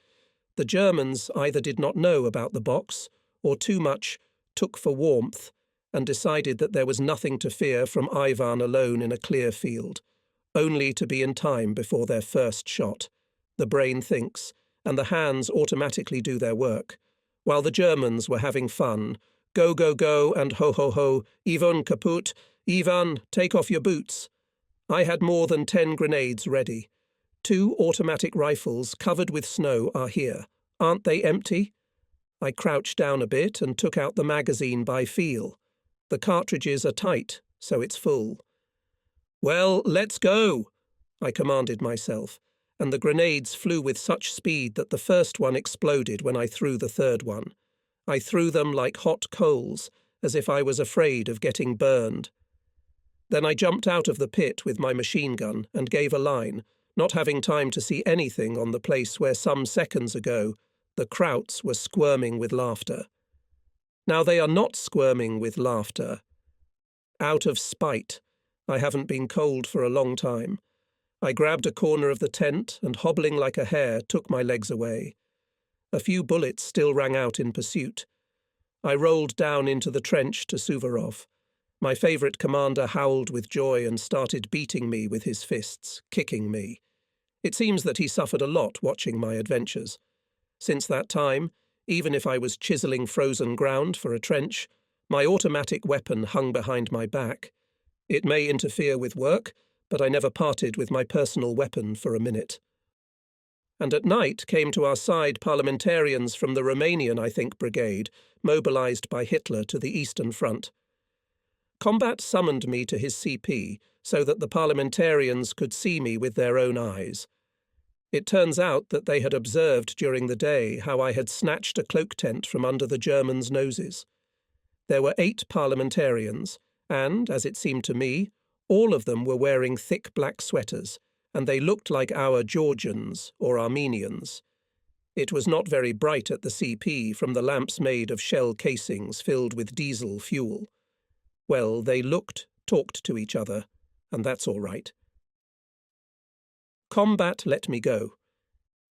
the Germans either did not know about the box, or too much took for warmth, and decided that there was nothing to fear from Ivan alone in a clear field, only to be in time before their first shot. The brain thinks, and the hands automatically do their work, while the Germans were having fun. Go, go, go, and ho, ho, ho, Ivan kaput, Ivan, take off your boots. I had more than 10 grenades ready. 2 automatic rifles covered with snow are here. Aren't they empty? I crouched down a bit and took out the magazine by feel. The cartridges are tight, so it's full. Well, let's go, I commanded myself, and the grenades flew with such speed that the first one exploded when I threw the third one. I threw them like hot coals, as if I was afraid of getting burned. Then I jumped out of the pit with my machine gun and gave a line, not having time to see anything on the place where some seconds ago the Krauts were squirming with laughter. Now they are not squirming with laughter. Out of spite. I haven't been cold for a long time. I grabbed a corner of the tent and, hobbling like a hare, took my legs away. A few bullets still rang out in pursuit. I rolled down into the trench to Suvorov. My favourite commander howled with joy and started beating me with his fists, kicking me. It seems that he suffered a lot watching my adventures. Since that time, even if I was chiselling frozen ground for a trench, My automatic weapon hung behind my back. It may interfere with work, but I never parted with my personal weapon for a minute. And at night came to our side parliamentarians from the Romanian, I think, brigade, mobilised by Hitler to the Eastern Front. Combat summoned me to his CP so that the parliamentarians could see me with their own eyes. It turns out that they had observed during the day how I had snatched a cloak tent from under the Germans' noses. There were 8 parliamentarians, and, as it seemed to me, all of them were wearing thick black sweaters, and they looked like our Georgians or Armenians. It was not very bright at the CP from the lamps made of shell casings filled with diesel fuel. Well, they talked to each other, and that's all right. Combat let me go,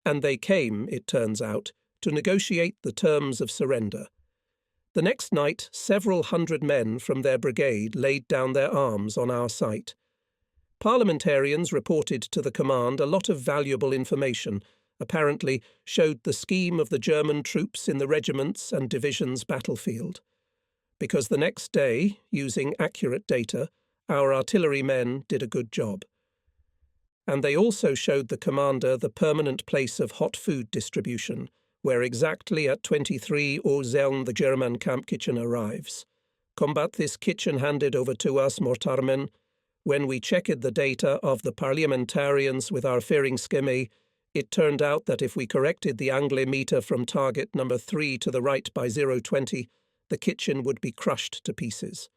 and they came, it turns out, to negotiate the terms of surrender. The next night, several hundred men from their brigade laid down their arms on our site. Parliamentarians reported to the command a lot of valuable information, apparently showed the scheme of the German troops in the regiments and divisions battlefield. Because the next day, using accurate data, our artillerymen did a good job. And they also showed the commander the permanent place of hot food distribution, where exactly at 23 Uhr the German camp kitchen arrives. Combat this kitchen handed over to us, mortarmen. When we checked the data of the parliamentarians with our Führungsgemäß, it turned out that if we corrected the angle meter from target number 3 to the right by 0.20, the kitchen would be crushed to pieces.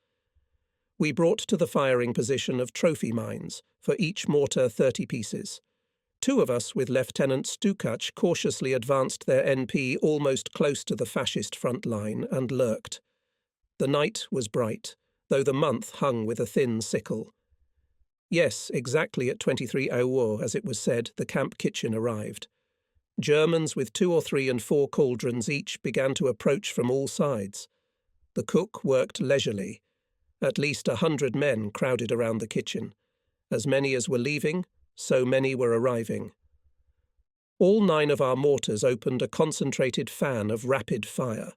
We brought to the firing position of trophy mines, for each mortar 30 pieces. 2 of us with Lieutenant Stukac cautiously advanced their NP almost close to the fascist front line and lurked. The night was bright, though the month hung with a thin sickle. Yes, exactly at 23 Uhr, as it was said, the camp kitchen arrived. Germans with 2 or 3 and 4 cauldrons each began to approach from all sides. The cook worked leisurely. At least 100 men crowded around the kitchen. As many as were leaving, so many were arriving. All 9 of our mortars opened a concentrated fan of rapid fire.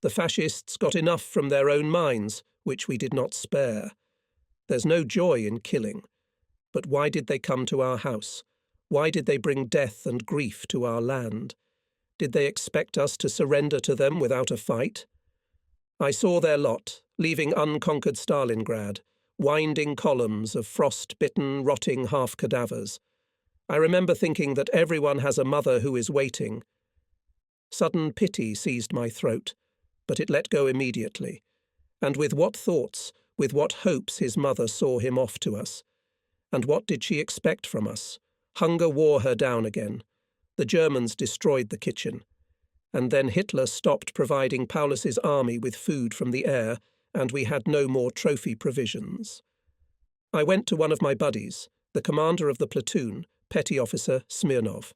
The fascists got enough from their own mines, which we did not spare. There's no joy in killing. But why did they come to our house? Why did they bring death and grief to our land? Did they expect us to surrender to them without a fight? I saw their lot, leaving unconquered Stalingrad, winding columns of frost-bitten, rotting half-cadavers. I remember thinking that everyone has a mother who is waiting. Sudden pity seized my throat, but it let go immediately. And with what thoughts, with what hopes his mother saw him off to us. And what did she expect from us? Hunger wore her down again. The Germans destroyed the kitchen. And then Hitler stopped providing Paulus's army with food from the air, and we had no more trophy provisions. I went to one of my buddies, the commander of the platoon, Petty Officer Smirnov.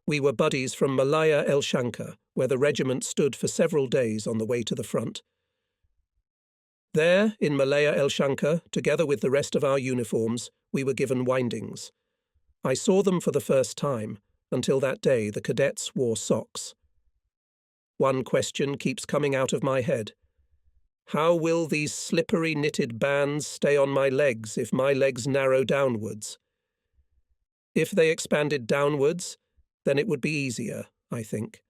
We were buddies from Malaya Elshanka, where the regiment stood for several days on the way to the front. There, in Malaya Elshanka, together with the rest of our uniforms, we were given windings. I saw them for the first time. Until that day, the cadets wore socks. One question keeps coming out of my head. How will these slippery knitted bands stay on my legs if my legs narrow downwards? If they expanded downwards, then it would be easier, I think.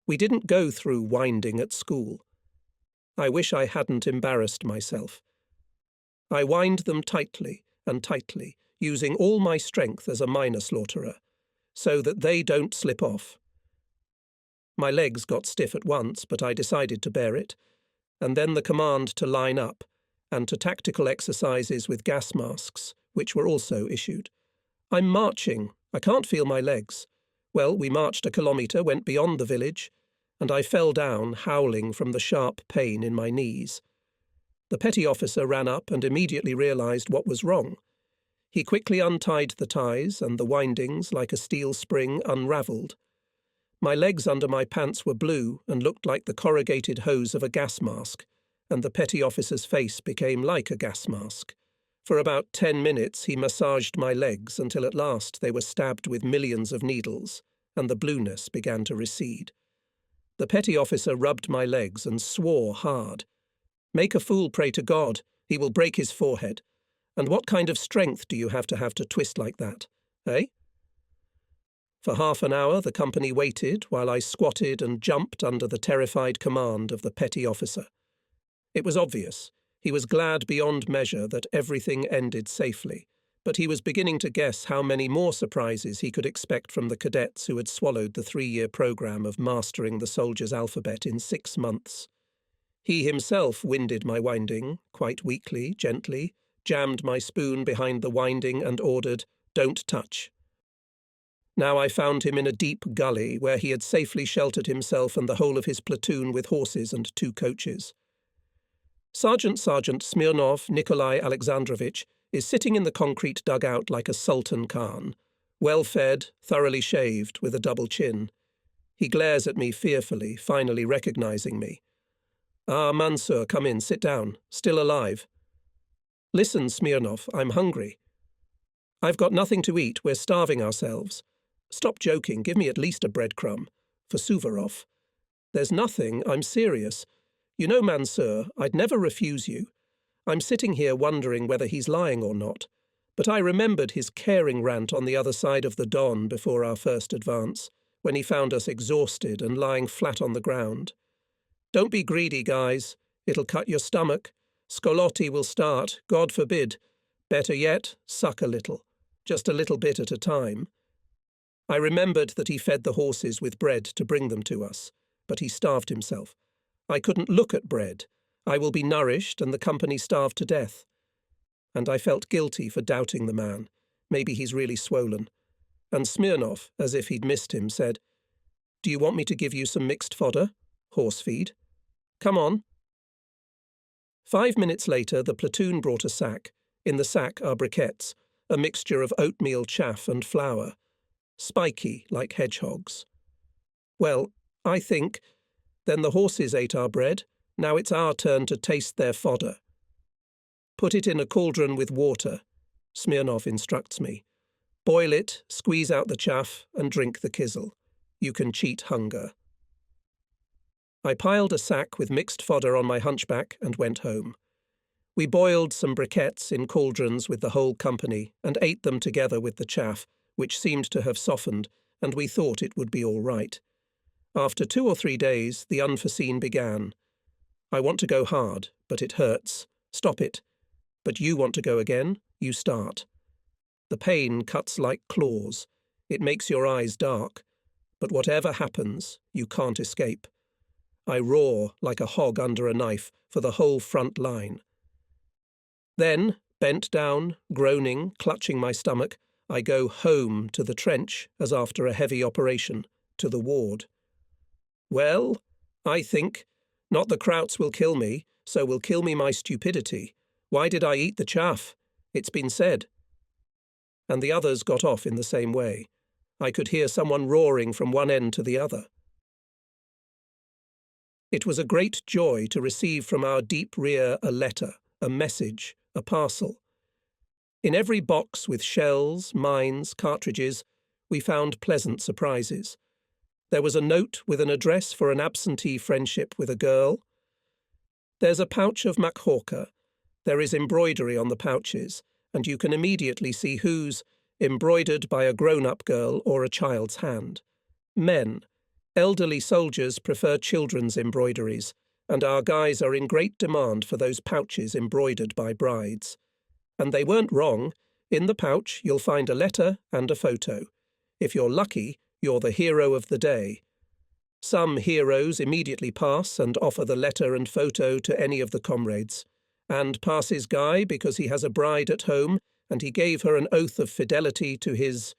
We didn't go through winding at school. I wish I hadn't embarrassed myself. I wind them tightly and tightly, using all my strength as a miner slaughterer, so that they don't slip off. My legs got stiff at once, but I decided to bear it, and then the command to line up, and to tactical exercises with gas masks, which were also issued. I'm marching. I can't feel my legs. Well, we marched a kilometre, went beyond the village, and I fell down, howling from the sharp pain in my knees. The petty officer ran up and immediately realised what was wrong. He quickly untied the ties, and the windings, like a steel spring, unravelled. My legs under my pants were blue and looked like the corrugated hose of a gas mask, and the petty officer's face became like a gas mask. For about 10 minutes he massaged my legs until at last they were stabbed with millions of needles, and the blueness began to recede. The petty officer rubbed my legs and swore hard. "Make a fool pray to God. He will break his forehead. And what kind of strength do you have to twist like that, eh?" For half an hour the company waited while I squatted and jumped under the terrified command of the petty officer. It was obvious. He was glad beyond measure that everything ended safely, but he was beginning to guess how many more surprises he could expect from the cadets who had swallowed the 3-year program of mastering the soldier's alphabet in 6 months. He himself winded my winding, quite weakly, gently, jammed my spoon behind the winding and ordered, "Don't touch." Now I found him in a deep gully where he had safely sheltered himself and the whole of his platoon with horses and 2 coaches. Sergeant Smirnov Nikolai Alexandrovich is sitting in the concrete dugout like a Sultan Khan, well-fed, thoroughly shaved, with a double chin. He glares at me fearfully, finally recognizing me. "Ah, Mansur, come in, sit down. Still alive." "Listen, Smirnov, I'm hungry." "I've got nothing to eat, we're starving ourselves." "Stop joking, give me at least a breadcrumb." For Suvorov. "There's nothing, I'm serious. You know, Mansur, I'd never refuse you. I'm sitting here wondering whether he's lying or not, but I remembered his caring rant on the other side of the Don before our first advance, when he found us exhausted and lying flat on the ground. Don't be greedy, guys. It'll cut your stomach. Skolotti will start, God forbid. Better yet, suck a little. Just a little bit at a time. I remembered that he fed the horses with bread to bring them to us, but he starved himself. I couldn't look at bread. I will be nourished and the company starved to death. And I felt guilty for doubting the man. Maybe he's really swollen. And Smirnov, as if he'd missed him, said, "Do you want me to give you some mixed fodder? Horse feed? Come on." 5 minutes later, the platoon brought a sack. In the sack are briquettes, a mixture of oatmeal chaff and flour. Spiky, like hedgehogs. Well, I think, then the horses ate our bread. Now it's our turn to taste their fodder. "Put it in a cauldron with water," Smirnov instructs me. "Boil it, squeeze out the chaff, and drink the kizil. You can cheat hunger." I piled a sack with mixed fodder on my hunchback and went home. We boiled some briquettes in cauldrons with the whole company and ate them together with the chaff, which seemed to have softened, and we thought it would be all right. After 2 or 3 days, the unforeseen began. "I want to go hard, but it hurts. Stop it. But you want to go again? You start. The pain cuts like claws. It makes your eyes dark. But whatever happens, you can't escape. I roar like a hog under a knife for the whole front line. Then, bent down, groaning, clutching my stomach, I go home to the trench as after a heavy operation, to the ward. Well, I think, not the Krauts will kill me, so will kill me my stupidity. Why did I eat the chaff? It's been said." And the others got off in the same way. I could hear someone roaring from one end to the other. It was a great joy to receive from our deep rear a letter, a message, a parcel. In every box with shells, mines, cartridges, we found pleasant surprises. There was a note with an address for an absentee friendship with a girl. There's a pouch of Makhorka. There is embroidery on the pouches, and you can immediately see whose, embroidered by a grown-up girl or a child's hand. Men. Elderly soldiers prefer children's embroideries, and our guys are in great demand for those pouches embroidered by brides. And they weren't wrong. In the pouch you'll find a letter and a photo. If you're lucky, you're the hero of the day. Some heroes immediately pass and offer the letter and photo to any of the comrades, and passes Guy because he has a bride at home and he gave her an oath of fidelity to his,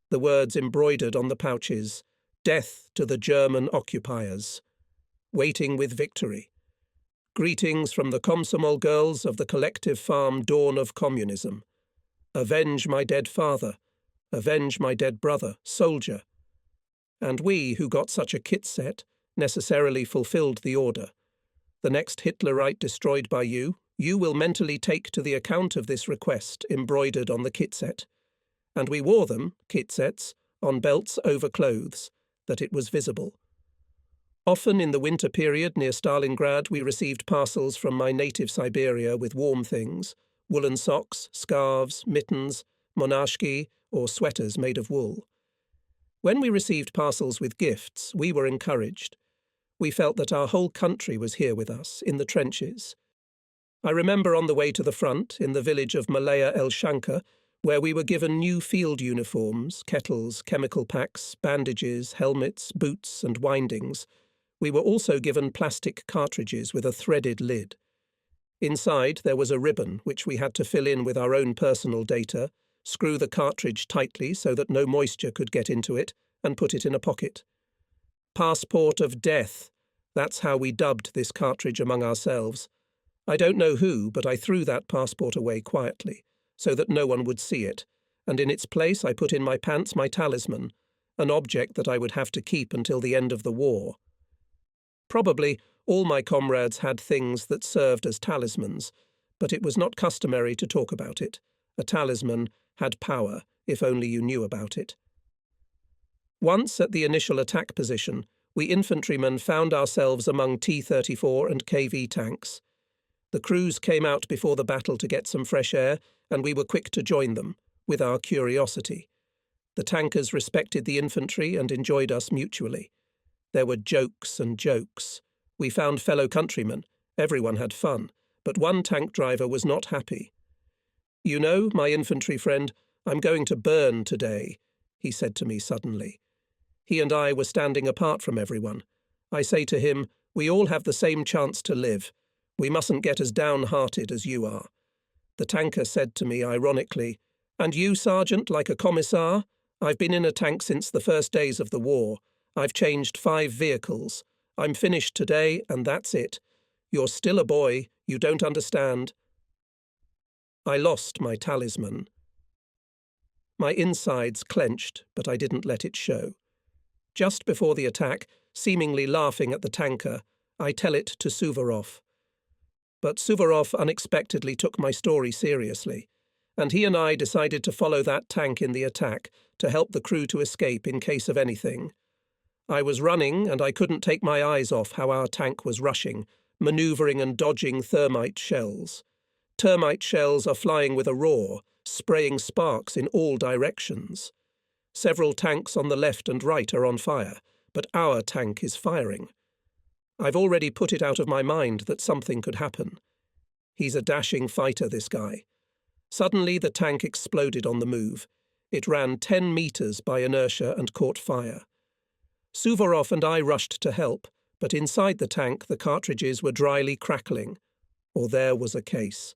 the words embroidered on the pouches, "Death to the German occupiers. Waiting with victory. Greetings from the Komsomol girls of the collective farm Dawn of Communism. Avenge my dead father. Avenge my dead brother, soldier." And we, who got such a kit set, necessarily fulfilled the order. The next Hitlerite destroyed by you will mentally take to the account of this request embroidered on the kit set. And we wore them, kit sets, on belts over clothes, that it was visible. Often in the winter period near Stalingrad we received parcels from my native Siberia with warm things, woolen socks, scarves, mittens, monashki, or sweaters made of wool. When we received parcels with gifts, we were encouraged. We felt that our whole country was here with us, in the trenches. I remember on the way to the front, in the village of Malaya El Shanka, where we were given new field uniforms, kettles, chemical packs, bandages, helmets, boots, and windings. We were also given plastic cartridges with a threaded lid. Inside there was a ribbon which we had to fill in with our own personal data, screw the cartridge tightly so that no moisture could get into it, and put it in a pocket. Passport of death, that's how we dubbed this cartridge among ourselves. I don't know who, but I threw that passport away quietly, so that no one would see it, and in its place I put in my pants my talisman, an object that I would have to keep until the end of the war. Probably all my comrades had things that served as talismans, but it was not customary to talk about it. A talisman had power, if only you knew about it. Once at the initial attack position, we infantrymen found ourselves among T-34 and KV tanks. The crews came out before the battle to get some fresh air, and we were quick to join them, with our curiosity. The tankers respected the infantry and enjoyed us mutually. There were jokes and jokes. We found fellow countrymen. Everyone had fun, but one tank driver was not happy. "You know, my infantry friend, I'm going to burn today," he said to me suddenly. He and I were standing apart from everyone. I say to him, "We all have the same chance to live. We mustn't get as downhearted as you are." The tanker said to me ironically, "And you, Sergeant, like a commissar? I've been in a tank since the first days of the war. I've changed 5 vehicles. I'm finished today, and that's it. You're still a boy. You don't understand." I lost my talisman. My insides clenched, but I didn't let it show. Just before the attack, seemingly laughing at the tanker, I tell it to Suvorov. But Suvorov unexpectedly took my story seriously, and he and I decided to follow that tank in the attack to help the crew to escape in case of anything. I was running, and I couldn't take my eyes off how our tank was rushing, manoeuvring and dodging thermite shells. Termite shells are flying with a roar, spraying sparks in all directions. Several tanks on the left and right are on fire, but our tank is firing. I've already put it out of my mind that something could happen. He's a dashing fighter, this guy. Suddenly the tank exploded on the move. It ran 10 meters by inertia and caught fire. Suvorov and I rushed to help, but inside the tank the cartridges were dryly crackling. Or there was a case.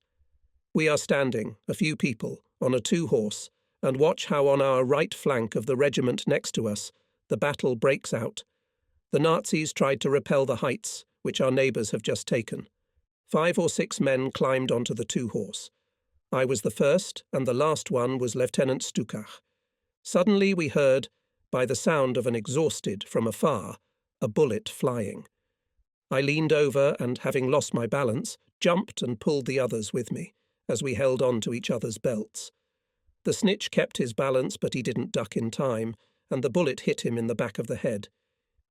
We are standing, a few people, on a 2-horse, and watch how on our right flank of the regiment next to us, the battle breaks out. The Nazis tried to repel the heights, which our neighbours have just taken. 5 or 6 men climbed onto the 2-horse. I was the first, and the last one was Lieutenant Stukach. Suddenly we heard, by the sound of an exhausted from afar, a bullet flying. I leaned over and, having lost my balance, jumped and pulled the others with me, as we held on to each other's belts. The snitch kept his balance, but he didn't duck in time, and the bullet hit him in the back of the head.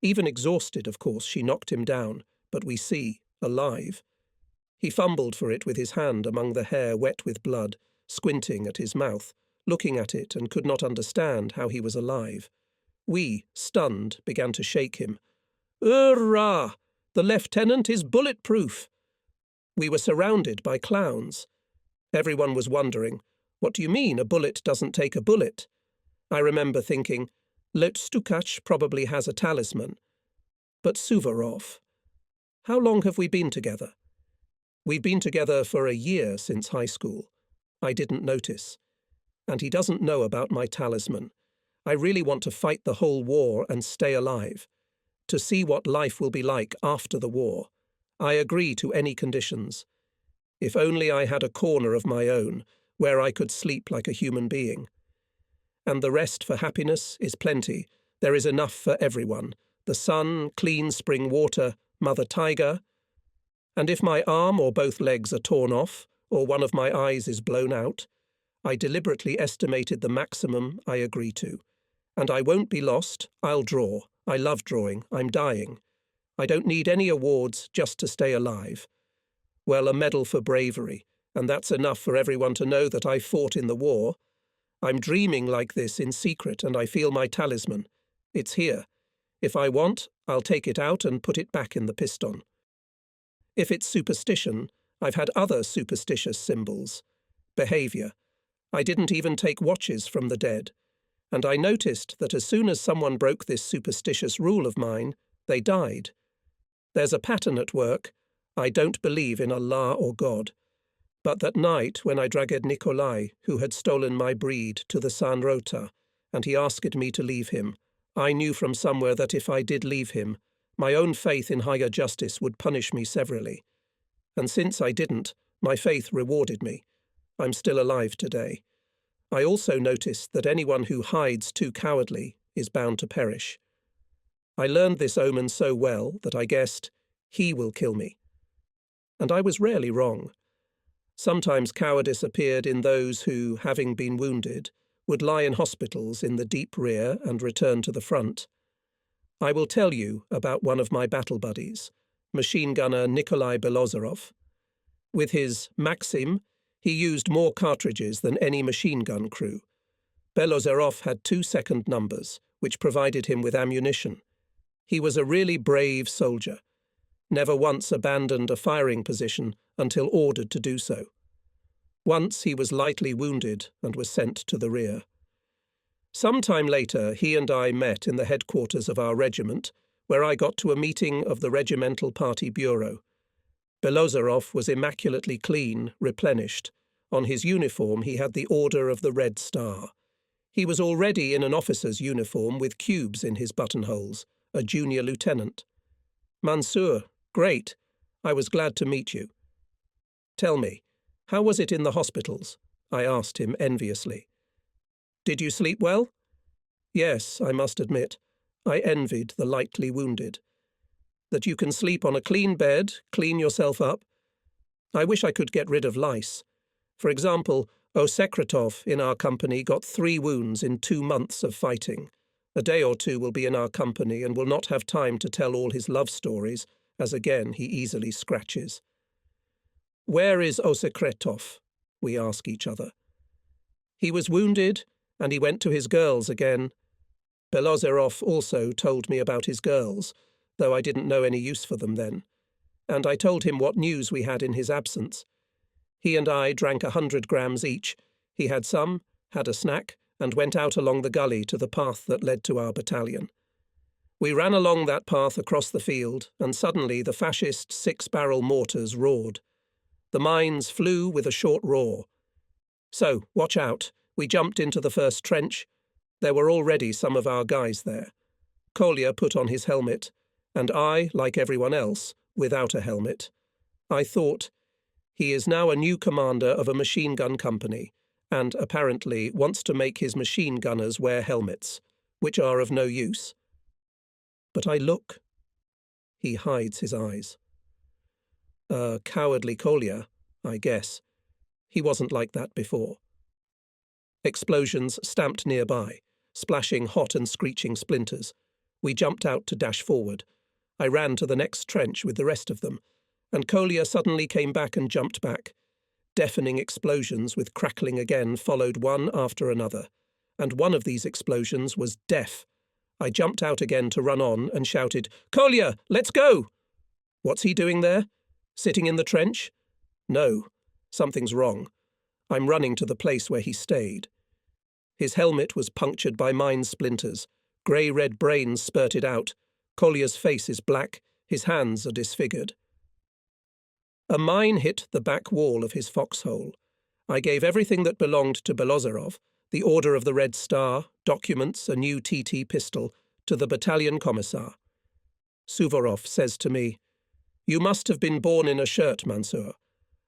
Even exhausted, of course, she knocked him down, but we see, alive. He fumbled for it with his hand among the hair wet with blood, squinting at his mouth, looking at it and could not understand how he was alive. We, stunned, began to shake him. "Hurrah! The lieutenant is bulletproof!" We were surrounded by clowns. Everyone was wondering, "What do you mean, a bullet doesn't take a bullet?" I remember thinking, Let Stukach probably has a talisman. But Suvorov. How long have we been together? We've been together for a year since high school. I didn't notice. And he doesn't know about my talisman. I really want to fight the whole war and stay alive. To see what life will be like after the war. I agree to any conditions. If only I had a corner of my own, where I could sleep like a human being. And the rest for happiness is plenty. There is enough for everyone. The sun, clean spring water, Mother Tiger. And if my arm or both legs are torn off, or one of my eyes is blown out, I deliberately estimated the maximum I agree to. And I won't be lost, I'll draw. I love drawing, I'm dying. I don't need any awards just to stay alive. Well, a medal for bravery, and that's enough for everyone to know that I fought in the war. I'm dreaming like this in secret, and I feel my talisman. It's here. If I want, I'll take it out and put it back in the piston. If it's superstition, I've had other superstitious symbols. Behaviour. I didn't even take watches from the dead. And I noticed that as soon as someone broke this superstitious rule of mine, they died. There's a pattern at work. I don't believe in Allah or God. But that night, when I dragged Nikolai, who had stolen my breed, to the Sanrota, and he asked me to leave him, I knew from somewhere that if I did leave him, my own faith in higher justice would punish me severely. And since I didn't, my faith rewarded me. I'm still alive today. I also noticed that anyone who hides too cowardly is bound to perish. I learned this omen so well that I guessed, he will kill me. And I was rarely wrong. Sometimes cowardice appeared in those who, having been wounded, would lie in hospitals in the deep rear and return to the front. I will tell you about one of my battle buddies, machine gunner Nikolai Bazarov. With his Maxim, he used more cartridges than any machine gun crew. Bazarov had 2 second numbers, which provided him with ammunition. He was a really brave soldier. Never once abandoned a firing position until ordered to do so. Once he was lightly wounded and was sent to the rear. Some time later, he and I met in the headquarters of our regiment, where I got to a meeting of the Regimental Party Bureau. Bazarov was immaculately clean, replenished. On his uniform he had the Order of the Red Star. He was already in an officer's uniform with cubes in his buttonholes, a junior lieutenant. Mansour, great. I was glad to meet you. Tell me, how was it in the hospitals? I asked him enviously. Did you sleep well? Yes, I must admit. I envied the lightly wounded. That you can sleep on a clean bed, clean yourself up. I wish I could get rid of lice. For example, Sekretov in our company got 3 wounds in 2 months of fighting. A day or two will be in our company and will not have time to tell all his love stories, as again he easily scratches. Where is Sekretov? We ask each other. He was wounded, and he went to his girls again. Bazarov also told me about his girls, though I didn't know any use for them then, and I told him what news we had in his absence. He and I drank 100 grams each. He had some, had a snack, and went out along the gully to the path that led to our battalion. We ran along that path across the field, and suddenly the fascist 6-barrel mortars roared. The mines flew with a short roar. So, watch out. We jumped into the first trench. There were already some of our guys there. Kolya put on his helmet, and I, like everyone else, without a helmet. I thought, he is now a new commander of a machine gun company, and apparently wants to make his machine gunners wear helmets, which are of no use. But I look. He hides his eyes. Cowardly Kolya, I guess. He wasn't like that before. Explosions stamped nearby, splashing hot and screeching splinters. We jumped out to dash forward. I ran to the next trench with the rest of them, and Kolya suddenly came back and jumped back. Deafening explosions with crackling again followed one after another, and one of these explosions was deaf. I jumped out again to run on and shouted, "Kolya, let's go!" What's he doing there? Sitting in the trench? No, something's wrong. I'm running to the place where he stayed. His helmet was punctured by mine splinters. Grey-red brains spurted out. Kolya's face is black. His hands are disfigured. A mine hit the back wall of his foxhole. I gave everything that belonged to Bazarov, the Order of the Red Star, documents, a new TT pistol, to the battalion commissar. Suvorov says to me, "You must have been born in a shirt, Mansour.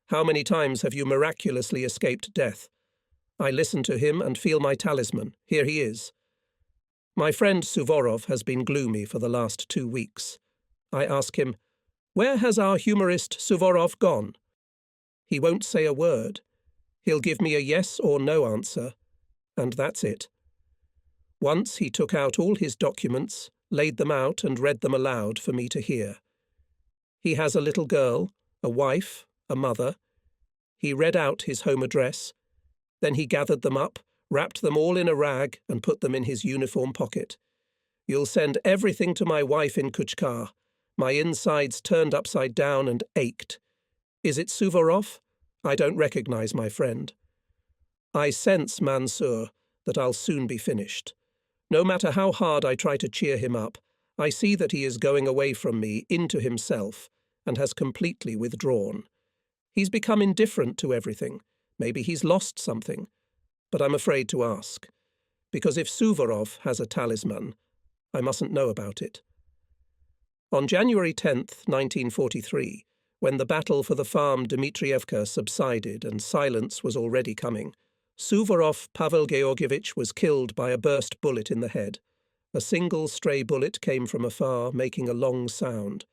How many times have you miraculously escaped death?" I listen to him and feel my talisman. Here he is. My friend Suvorov has been gloomy for the last 2 weeks. I ask him, "Where has our humorist Suvorov gone?" He won't say a word. He'll give me a yes or no answer, and that's it. Once he took out all his documents, laid them out and read them aloud for me to hear. He has a little girl, a wife, a mother. He read out his home address. Then he gathered them up, wrapped them all in a rag, and put them in his uniform pocket. "You'll send everything to my wife in Kuchkar." My insides turned upside down and ached. "Is it Suvorov? I don't recognize my friend." I sense, Mansour, that I'll soon be finished. No matter how hard I try to cheer him up, I see that he is going away from me into himself and has completely withdrawn. He's become indifferent to everything. Maybe he's lost something. But I'm afraid to ask, because if Suvorov has a talisman, I mustn't know about it. On January 10th, 1943, when the battle for the farm Dmitrievka subsided and silence was already coming, Suvorov Pavel Georgievich was killed by a burst bullet in the head. A single stray bullet came from afar, making a long sound.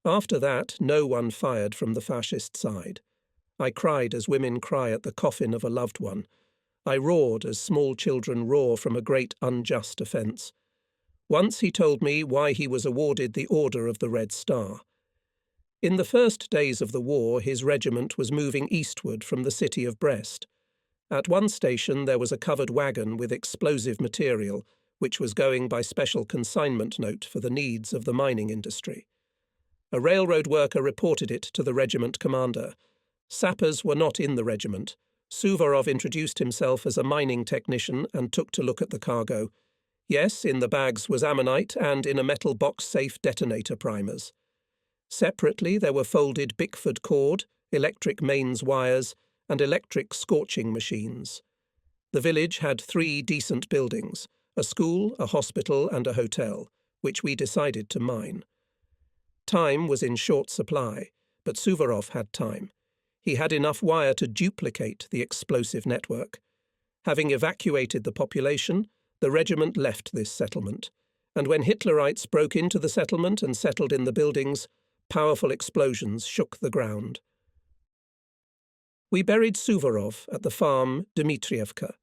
After that, no one fired from the fascist side. I cried as women cry at the coffin of a loved one. I roared as small children roar from a great unjust offence. Once he told me why he was awarded the Order of the Red Star. In the first days of the war, his regiment was moving eastward from the city of Brest. At one station there was a covered wagon with explosive material, which was going by special consignment note for the needs of the mining industry. A railroad worker reported it to the regiment commander. Sappers were not in the regiment. Suvorov introduced himself as a mining technician and took to look at the cargo. Yes, in the bags was ammonite and in a metal box safe detonator primers. Separately there were folded Bickford cord, electric mains wires, and electric scorching machines. The village had 3 decent buildings, a school, a hospital, and a hotel, which we decided to mine. Time was in short supply, but Suvorov had time. He had enough wire to duplicate the explosive network. Having evacuated the population, the regiment left this settlement, and when Hitlerites broke into the settlement and settled in the buildings, powerful explosions shook the ground. We buried Suvorov at the farm Dmitrievka.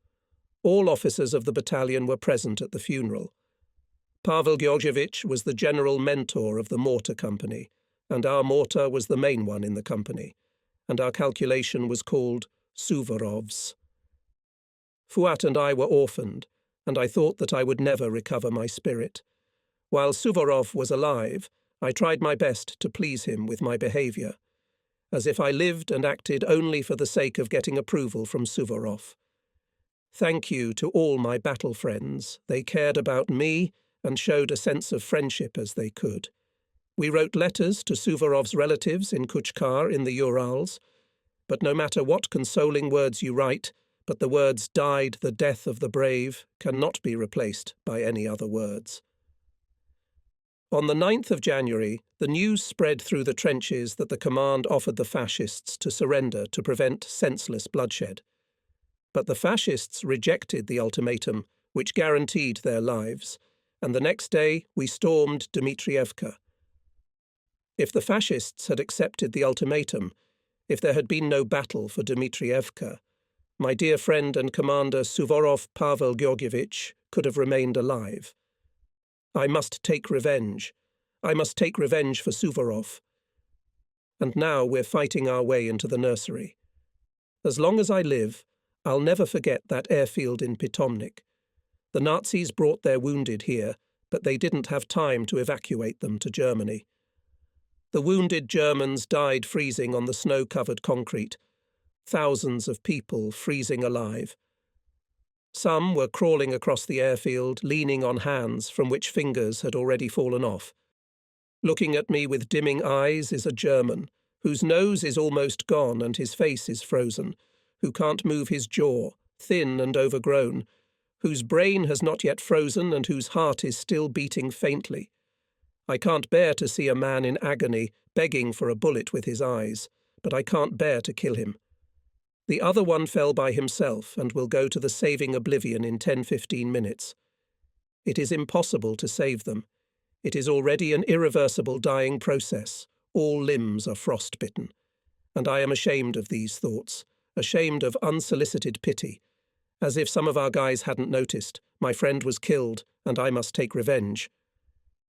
All officers of the battalion were present at the funeral. Pavel Georgievich was the general mentor of the mortar company, and our mortar was the main one in the company, and our calculation was called Suvorov's. Fuat and I were orphaned, and I thought that I would never recover my spirit. While Suvorov was alive, I tried my best to please him with my behaviour, as if I lived and acted only for the sake of getting approval from Suvorov. Thank you to all my battle friends. They cared about me and showed a sense of friendship as they could. We wrote letters to Suvorov's relatives in Kuchkar in the Urals, but no matter what consoling words you write, but the words "died the death of the brave" cannot be replaced by any other words. On the 9th of January, the news spread through the trenches that the command offered the fascists to surrender to prevent senseless bloodshed. But the fascists rejected the ultimatum, which guaranteed their lives, and the next day we stormed Dmitrievka. If the fascists had accepted the ultimatum, if there had been no battle for Dmitrievka, my dear friend and commander Suvorov Pavel Georgievich could have remained alive. I must take revenge. I must take revenge for Suvorov. And now we're fighting our way into the nursery. As long as I live, I'll never forget that airfield in Pitomnik. The Nazis brought their wounded here, but they didn't have time to evacuate them to Germany. The wounded Germans died freezing on the snow-covered concrete, thousands of people freezing alive. Some were crawling across the airfield, leaning on hands from which fingers had already fallen off. Looking at me with dimming eyes is a German, whose nose is almost gone and his face is frozen, who can't move his jaw, thin and overgrown, whose brain has not yet frozen and whose heart is still beating faintly. I can't bear to see a man in agony, begging for a bullet with his eyes, but I can't bear to kill him. The other one fell by himself and will go to the saving oblivion in 10-15 minutes. It is impossible to save them. It is already an irreversible dying process. All limbs are frostbitten. And I am ashamed of these thoughts, ashamed of unsolicited pity. As if some of our guys hadn't noticed, my friend was killed, and I must take revenge.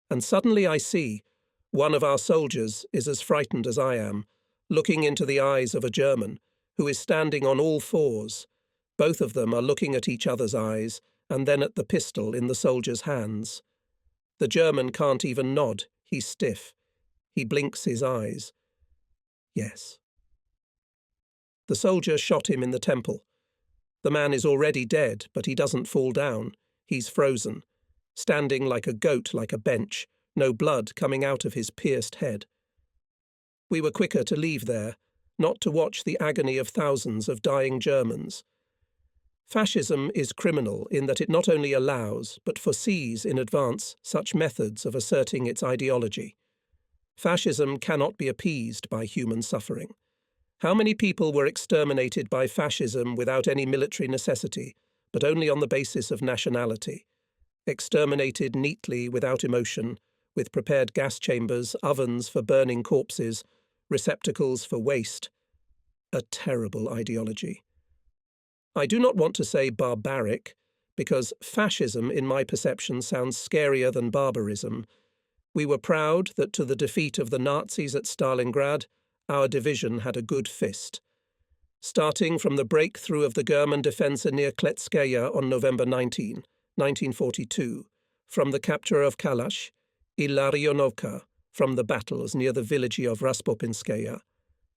and suddenly I see one of our soldiers is as frightened as I am, looking into the eyes of a German, who is standing on all fours. Both of them are looking at each other's eyes, and then at the pistol in the soldier's hands. The German can't even nod, he's stiff. He blinks his eyes. Yes. The soldier shot him in the temple. The man is already dead, but he doesn't fall down. He's frozen, standing like a goat, like a bench, no blood coming out of his pierced head. We were quicker to leave there, not to watch the agony of thousands of dying Germans. Fascism is criminal in that it not only allows, but foresees in advance such methods of asserting its ideology. Fascism cannot be appeased by human suffering. How many people were exterminated by fascism without any military necessity, but only on the basis of nationality? Exterminated neatly without emotion, with prepared gas chambers, ovens for burning corpses, receptacles for waste. A terrible ideology. I do not want to say barbaric, because fascism, in my perception, sounds scarier than barbarism. We were proud that to the defeat of the Nazis at Stalingrad, our division had a good fist. Starting from the breakthrough of the German defencer near Kletskaya on November 19, 1942, from the capture of Kalash, Ilarionovka, from the battles near the village of Raspopinskaya,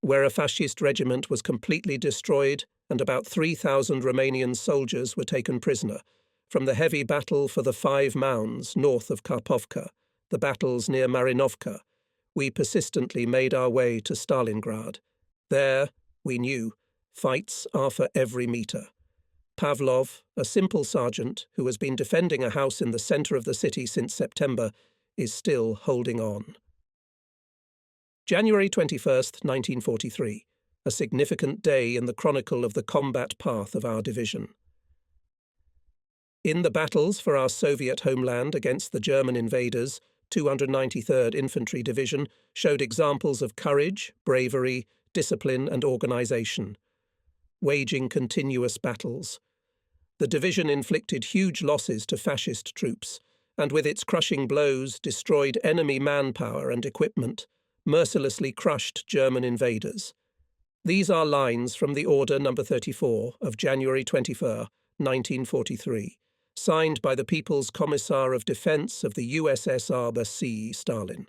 where a fascist regiment was completely destroyed and about 3,000 Romanian soldiers were taken prisoner, from the heavy battle for the 5 mounds north of Karpovka, the battles near Marinovka, we persistently made our way to Stalingrad. There, we knew, fights are for every metre. Pavlov, a simple sergeant who has been defending a house in the centre of the city since September, is still holding on. January 21st, 1943, a significant day in the chronicle of the combat path of our division. In the battles for our Soviet homeland against the German invaders, 293rd Infantry Division showed examples of courage, bravery, discipline and organisation, waging continuous battles. The division inflicted huge losses to fascist troops, and with its crushing blows destroyed enemy manpower and equipment, mercilessly crushed German invaders. These are lines from the Order No. 34 of January 24, 1943, signed by the People's Commissar of Defense of the USSR Sea, Stalin.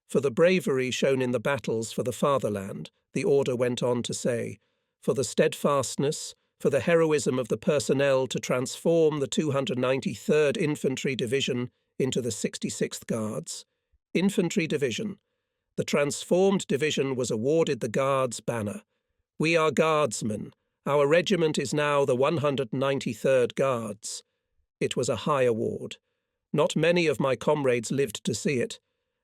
For the bravery shown in the battles for the fatherland, the order went on to say, for the steadfastness, for the heroism of the personnel to transform the 293rd Infantry Division into the 66th Guards. Infantry Division. The transformed division was awarded the Guards banner. We are Guardsmen. Our regiment is now the 193rd Guards. It was a high award. Not many of my comrades lived to see it.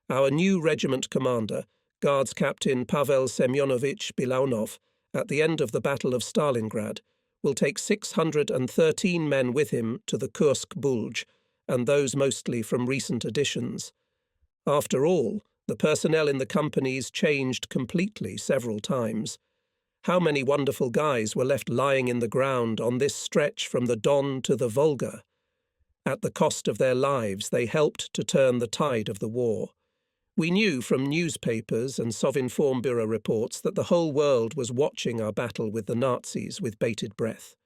Our new regiment commander, Guards Captain Pavel Semyonovich Bilaunov, at the end of the Battle of Stalingrad, will take 613 men with him to the Kursk Bulge, and those mostly from recent additions. After all, the personnel in the companies changed completely several times. How many wonderful guys were left lying in the ground on this stretch from the Don to the Volga? At the cost of their lives, they helped to turn the tide of the war. We knew from newspapers and Sovinformbureau reports that the whole world was watching our battle with the Nazis with bated breath.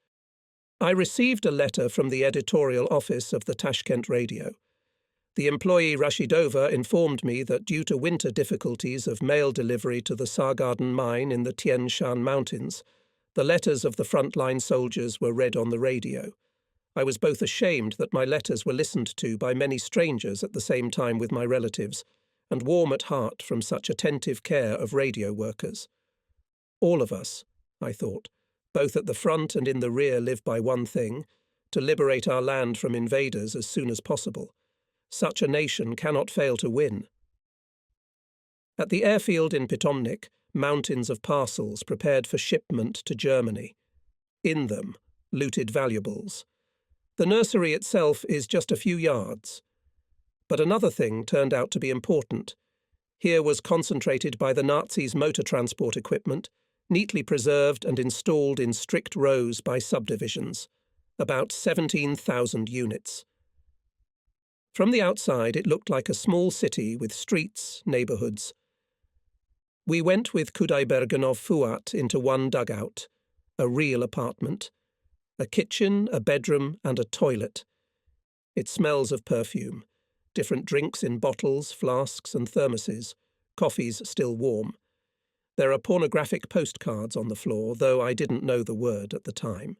I received a letter from the editorial office of the Tashkent radio. The employee Rashidova informed me that due to winter difficulties of mail delivery to the Sargarden mine in the Tian Shan Mountains, the letters of the frontline soldiers were read on the radio. I was both ashamed that my letters were listened to by many strangers at the same time with my relatives, and warm at heart from such attentive care of radio workers. All of us, I thought, both at the front and in the rear live by one thing, to liberate our land from invaders as soon as possible. Such a nation cannot fail to win. At the airfield in Pitomnik, mountains of parcels prepared for shipment to Germany. In them, looted valuables. The nursery itself is just a few yards. But another thing turned out to be important. Here was concentrated by the Nazis' motor transport equipment, neatly preserved and installed in strict rows by subdivisions, about 17,000 units. From the outside, it looked like a small city with streets, neighbourhoods. We went with Kudaibergenov Fuat into one dugout, a real apartment, a kitchen, a bedroom, and a toilet. It smells of perfume, different drinks in bottles, flasks, and thermoses, coffees still warm. There are pornographic postcards on the floor, though I didn't know the word at the time.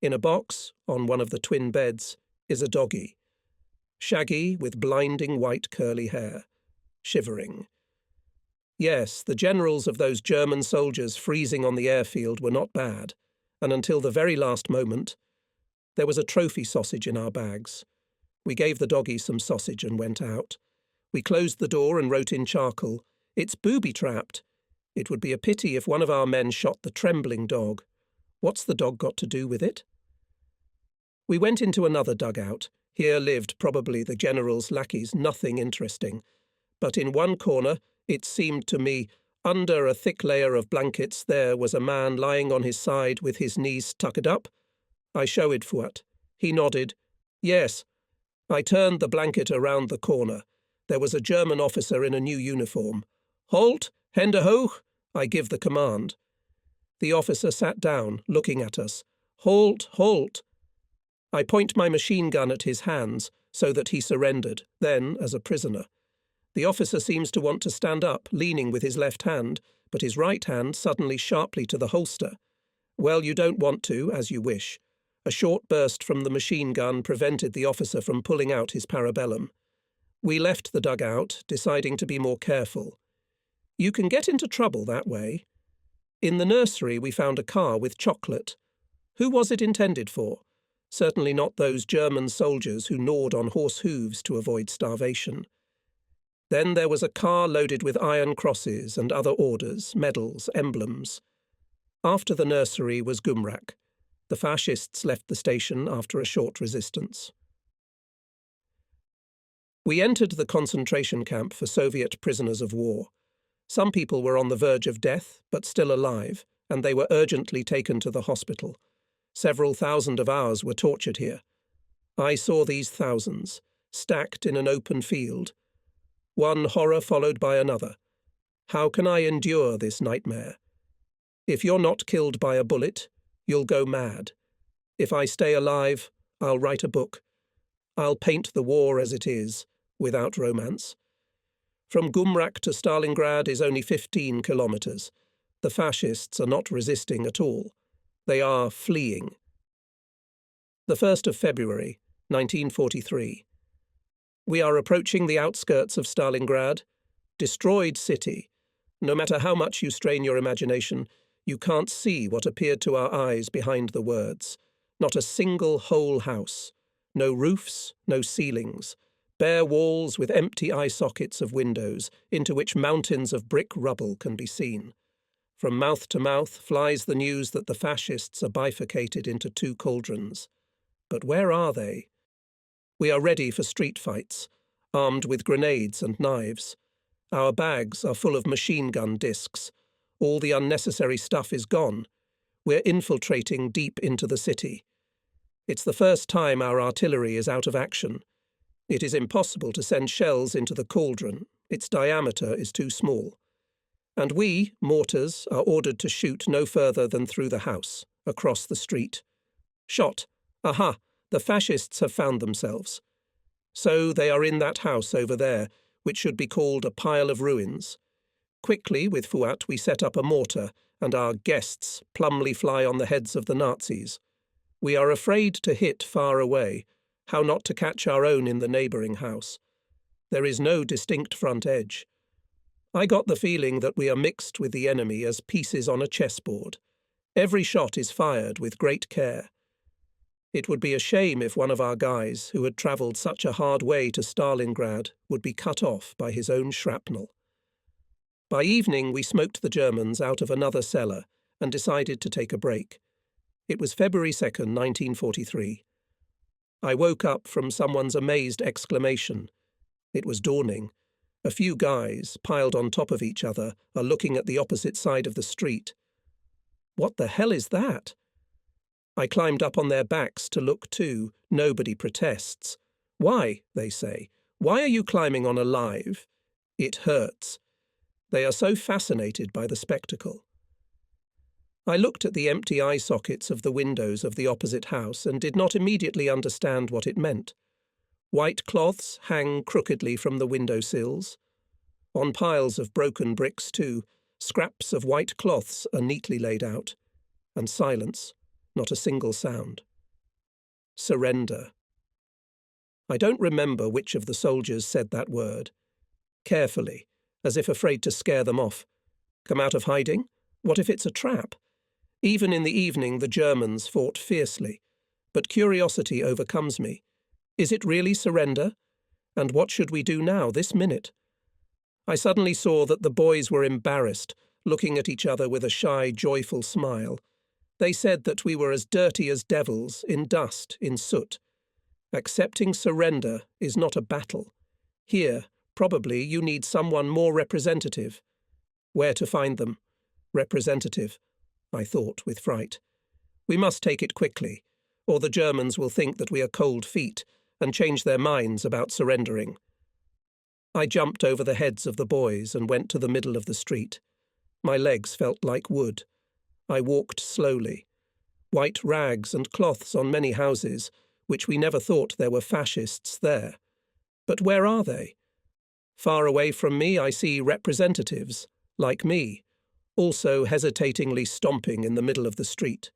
In a box, on one of the twin beds, is a doggy. Shaggy, with blinding white curly hair. Shivering. Yes, the generals of those German soldiers freezing on the airfield were not bad, and until the very last moment, there was a trophy sausage in our bags. We gave the doggy some sausage and went out. We closed the door and wrote in charcoal, "It's booby-trapped. It would be a pity if one of our men shot the trembling dog. What's the dog got to do with it?" We went into another dugout. Here lived probably the general's lackeys, nothing interesting. But in one corner, it seemed to me, under a thick layer of blankets, there was a man lying on his side with his knees tucked up. I showed Fuat. He nodded. Yes. I turned the blanket around the corner. There was a German officer in a new uniform. Halt! Hände hoch! I give the command. The officer sat down, looking at us. Halt! Halt! I point my machine gun at his hands, so that he surrendered, then as a prisoner. The officer seems to want to stand up, leaning with his left hand, but his right hand suddenly sharply to the holster. Well, you don't want to, as you wish. A short burst from the machine gun prevented the officer from pulling out his parabellum. We left the dugout, deciding to be more careful. You can get into trouble that way. In the nursery we found a car with chocolate. Who was it intended for? Certainly not those German soldiers who gnawed on horse hooves to avoid starvation. Then there was a car loaded with iron crosses and other orders, medals, emblems. After the nursery was Gumrak. The fascists left the station after a short resistance. We entered the concentration camp for Soviet prisoners of war. Some people were on the verge of death, but still alive, and they were urgently taken to the hospital. Several thousand of ours were tortured here. I saw these thousands, stacked in an open field. One horror followed by another. How can I endure this nightmare? If you're not killed by a bullet, you'll go mad. If I stay alive, I'll write a book. I'll paint the war as it is, without romance. From Gumrak to Stalingrad is only 15 kilometers. The fascists are not resisting at all. They are fleeing. The 1st of February, 1943. We are approaching the outskirts of Stalingrad. Destroyed city. No matter how much you strain your imagination, you can't see what appeared to our eyes behind the words. Not a single whole house. No roofs, no ceilings. Bare walls with empty eye sockets of windows, into which mountains of brick rubble can be seen. From mouth to mouth flies the news that the fascists are bifurcated into two cauldrons. But where are they? We are ready for street fights, armed with grenades and knives. Our bags are full of machine gun discs. All the unnecessary stuff is gone. We're infiltrating deep into the city. It's the first time our artillery is out of action. It is impossible to send shells into the cauldron. Its diameter is too small. And we, mortars, are ordered to shoot no further than through the house, across the street. Shot. Aha! The fascists have found themselves. So they are in that house over there, which should be called a pile of ruins. Quickly, with Fuat, we set up a mortar, and our guests plumly fly on the heads of the Nazis. We are afraid to hit far away, how not to catch our own in the neighbouring house. There is no distinct front edge. I got the feeling that we are mixed with the enemy as pieces on a chessboard. Every shot is fired with great care. It would be a shame if one of our guys, who had travelled such a hard way to Stalingrad, would be cut off by his own shrapnel. By evening we smoked the Germans out of another cellar and decided to take a break. It was February 2nd, 1943. I woke up from someone's amazed exclamation. It was dawning. A few guys, piled on top of each other, are looking at the opposite side of the street. What the hell is that? I climbed up on their backs to look too. Nobody protests. Why, they say, why are you climbing on alive? It hurts. They are so fascinated by the spectacle. I looked at the empty eye sockets of the windows of the opposite house and did not immediately understand what it meant. White cloths hang crookedly from the window sills. On piles of broken bricks, too, scraps of white cloths are neatly laid out. And silence, not a single sound. Surrender. I don't remember which of the soldiers said that word. Carefully, as if afraid to scare them off. Come out of hiding? What if it's a trap? Even in the evening the Germans fought fiercely, but curiosity overcomes me. Is it really surrender? And what should we do now, this minute? I suddenly saw that the boys were embarrassed, looking at each other with a shy, joyful smile. They said that we were as dirty as devils, in dust, in soot. Accepting surrender is not a battle. Here, probably, you need someone more representative. Where to find them? Representative, I thought with fright. We must take it quickly, or the Germans will think that we are cold feet and change their minds about surrendering. I jumped over the heads of the boys and went to the middle of the street. My legs felt like wood. I walked slowly. White rags and cloths on many houses, which we never thought there were fascists there. But where are they? Far away from me I see representatives, like me, also hesitatingly stomping in the middle of the street.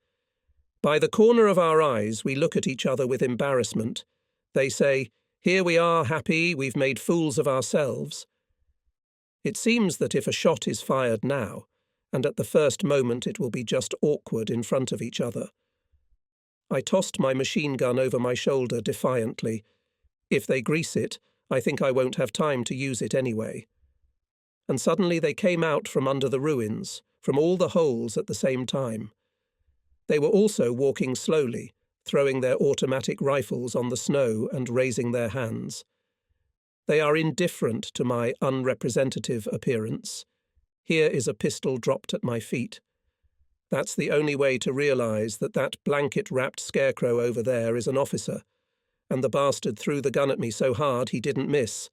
By the corner of our eyes we look at each other with embarrassment. They say, "Here we are, happy, we've made fools of ourselves." It seems that if a shot is fired now, and at the first moment it will be just awkward in front of each other. I tossed my machine gun over my shoulder defiantly. If they grease it, I think I won't have time to use it anyway. And suddenly they came out from under the ruins, from all the holes at the same time. They were also walking slowly, throwing their automatic rifles on the snow and raising their hands. They are indifferent to my unrepresentative appearance. Here is a pistol dropped at my feet. That's the only way to realize that that blanket-wrapped scarecrow over there is an officer, and the bastard threw the gun at me so hard he didn't miss.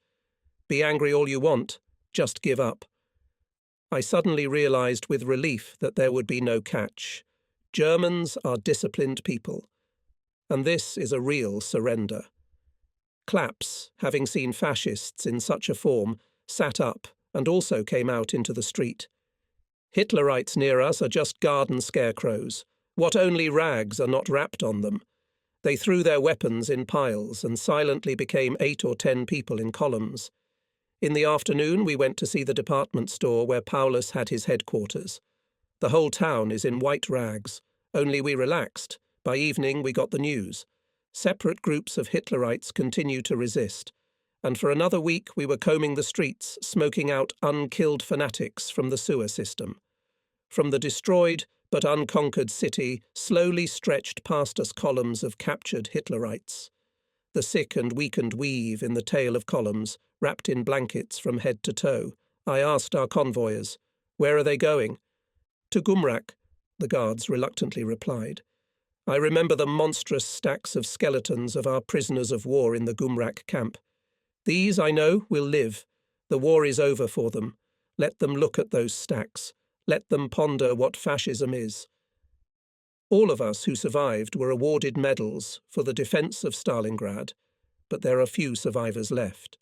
Be angry all you want, just give up. I suddenly realized with relief that there would be no catch. Germans are disciplined people, and this is a real surrender. Claps, having seen fascists in such a form, sat up and also came out into the street. Hitlerites near us are just garden scarecrows. What only rags are not wrapped on them. They threw their weapons in piles and silently became 8 or 10 people in columns. In the afternoon we went to see the department store where Paulus had his headquarters. The whole town is in white rags, only we relaxed. By evening we got the news. Separate groups of Hitlerites continue to resist, and for another week we were combing the streets, smoking out unkilled fanatics from the sewer system. From the destroyed but unconquered city slowly stretched past us columns of captured Hitlerites. The sick and weakened weave in the tail of columns, wrapped in blankets from head to toe. I asked our convoyers, "Where are they going?" "To Gumrak," the guards reluctantly replied. I remember the monstrous stacks of skeletons of our prisoners of war in the Gumrak camp. These, I know, will live. The war is over for them. Let them look at those stacks. Let them ponder what fascism is. All of us who survived were awarded medals for the defence of Stalingrad, but there are few survivors left.